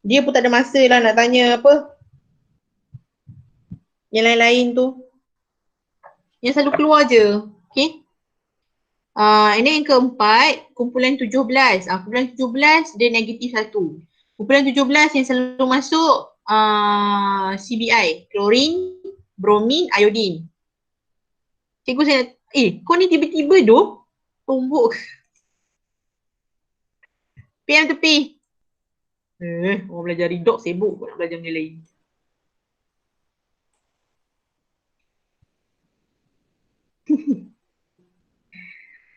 Dia pun tak ada masa lah nak tanya apa. Yang lain-lain tu. Yang selalu keluar je. Okay. Ini yang keempat, kumpulan 17. Kumpulan 17 dia negatif 1. Kumpulan 17 yang selalu masuk CBI, klorin, bromin, iodin. Cikgu saya, kau ni tiba-tiba doh tumbuk. PM tepi. Orang belajar redox sibuk nak belajar benda lain.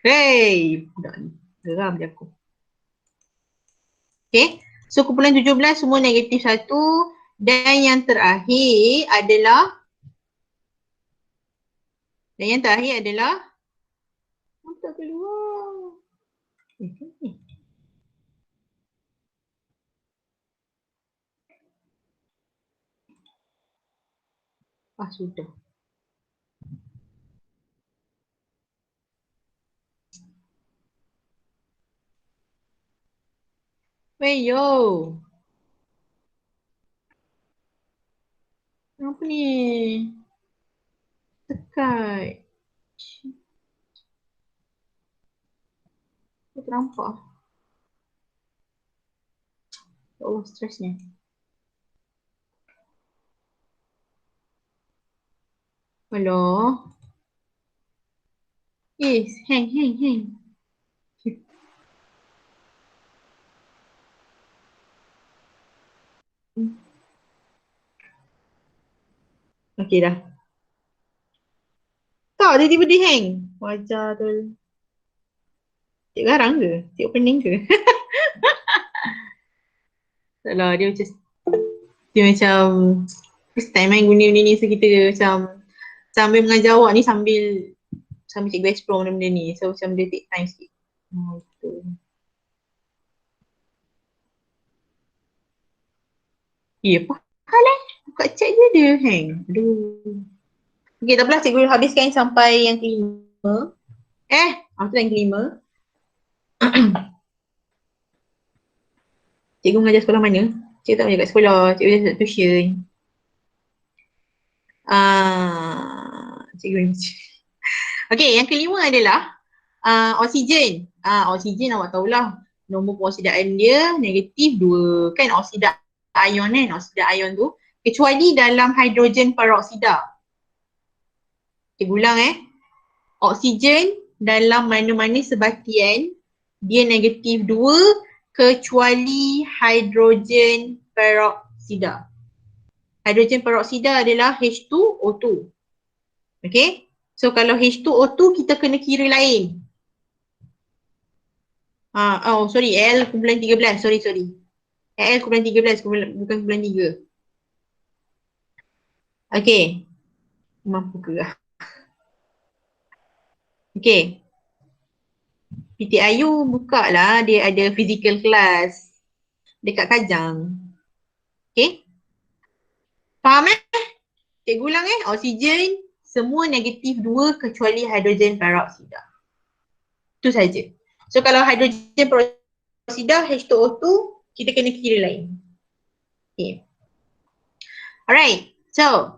Hey, budak ni. Geram je aku. Okay. So kumpulan 17 semua negatif 1. Dan yang terakhir adalah tak keluar. Sudah. Weyo. Apa ni? Tekat. Aku ternampak. Ya Allah, stresnya. Hello. Yes, hang. Okey dah. Tak, dia tiba-tiba hang. Wajah tu. Cik garang ke? Cik pening ke? Taklah, dia macam first time main guna benda ni, so kita macam sambil mengajar awak ni sambil cikgu explore benda ni. So macam dia take time sikit. Apa hal buka chat je dia hang. Aduh. Okay, tak apalah, cikgu habiskan sampai yang kelima. Apa yang kelima? Cikgu mengajar sekolah mana? Cikgu tak mengajar kat sekolah, cikgu mengajar tuition. Cikgu ni. Okay, yang kelima adalah oksigen. Oksigen awak tahulah nombor perosidaan dia negatif 2. Kan oksidat ion oksida ion tu, kecuali dalam hidrogen peroksida. Cikgu ulang oksigen dalam mana-mana sebatian dia negatif 2 kecuali hidrogen peroksida. Hidrogen peroksida adalah H2O2. Okay? So kalau H2O2 kita kena kira lain. Sorry, L kumpulan 13. Sorry. L kumpulan 13 bukan kumpulan 3. Okay. Mampu ke? Okay. PTIU buka lah. Dia ada physical class dekat Kajang. Okay. Faham Cikgu ulang oksigen semua negatif 2 kecuali hidrogen peroksida. Itu saja. So kalau hidrogen peroksida H2O2 kita kena kira lain. Okay. Alright. So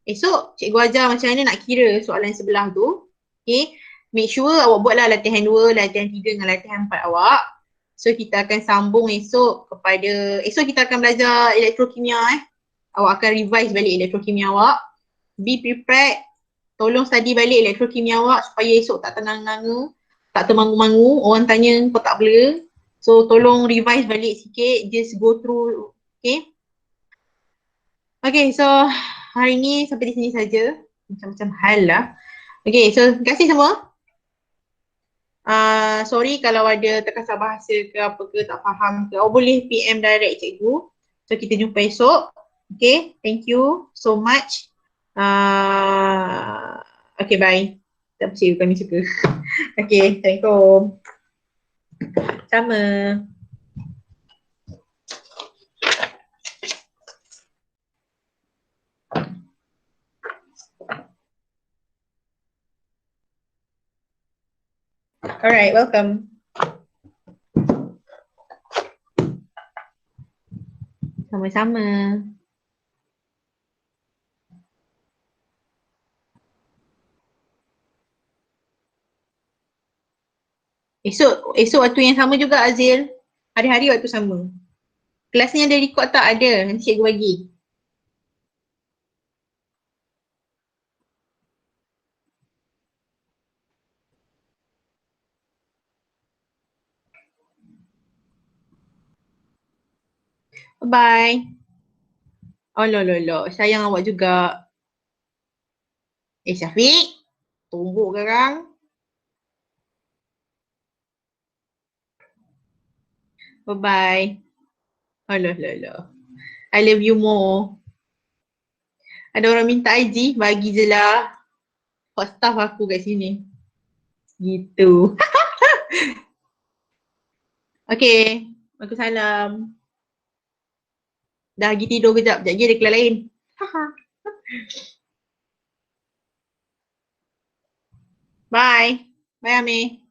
esok cikgu ajar macam mana nak kira soalan sebelah tu. Okay. Make sure awak buatlah latihan 2, latihan 3 dengan latihan 4 awak. So kita akan sambung esok kita akan belajar elektrokimia Awak akan revise balik elektrokimia awak. Be prepared. Tolong study balik elektrokimia awak supaya esok tak tenang-tenang, tak termangu-mangu. Orang tanya kau tak boleh. So tolong revise balik sikit. Just go through. Okay. Okay, so hari ni sampai di sini saja. Macam-macam hal lah. Okay, so terima kasih semua. Sorry kalau ada terkasar bahasa ke apa ke tak faham ke. Awak boleh PM direct cikgu. So kita jumpa esok. Okay, thank you so much. Okay, bye. Tak percaya kami suka. Okay, Assalamualaikum. Sama. Alright, welcome. Sama-sama. Esok waktu yang sama juga Azil. Hari-hari waktu sama. Kelas ni ada record tak? Ada. Nanti cikgu bagi. Bye. Oh lolo, sayang awak juga. Syafiq, tumbuk sekarang. Bye-bye. Oh lolo. I love you more. Ada orang minta IG, bagi je lah. Hot staff aku kat sini. Gitu. Okay. Waalaikumsalam. Dah pergi tidur kejap. Sekejap lagi ada kelas lain. Bye. Bye Amir.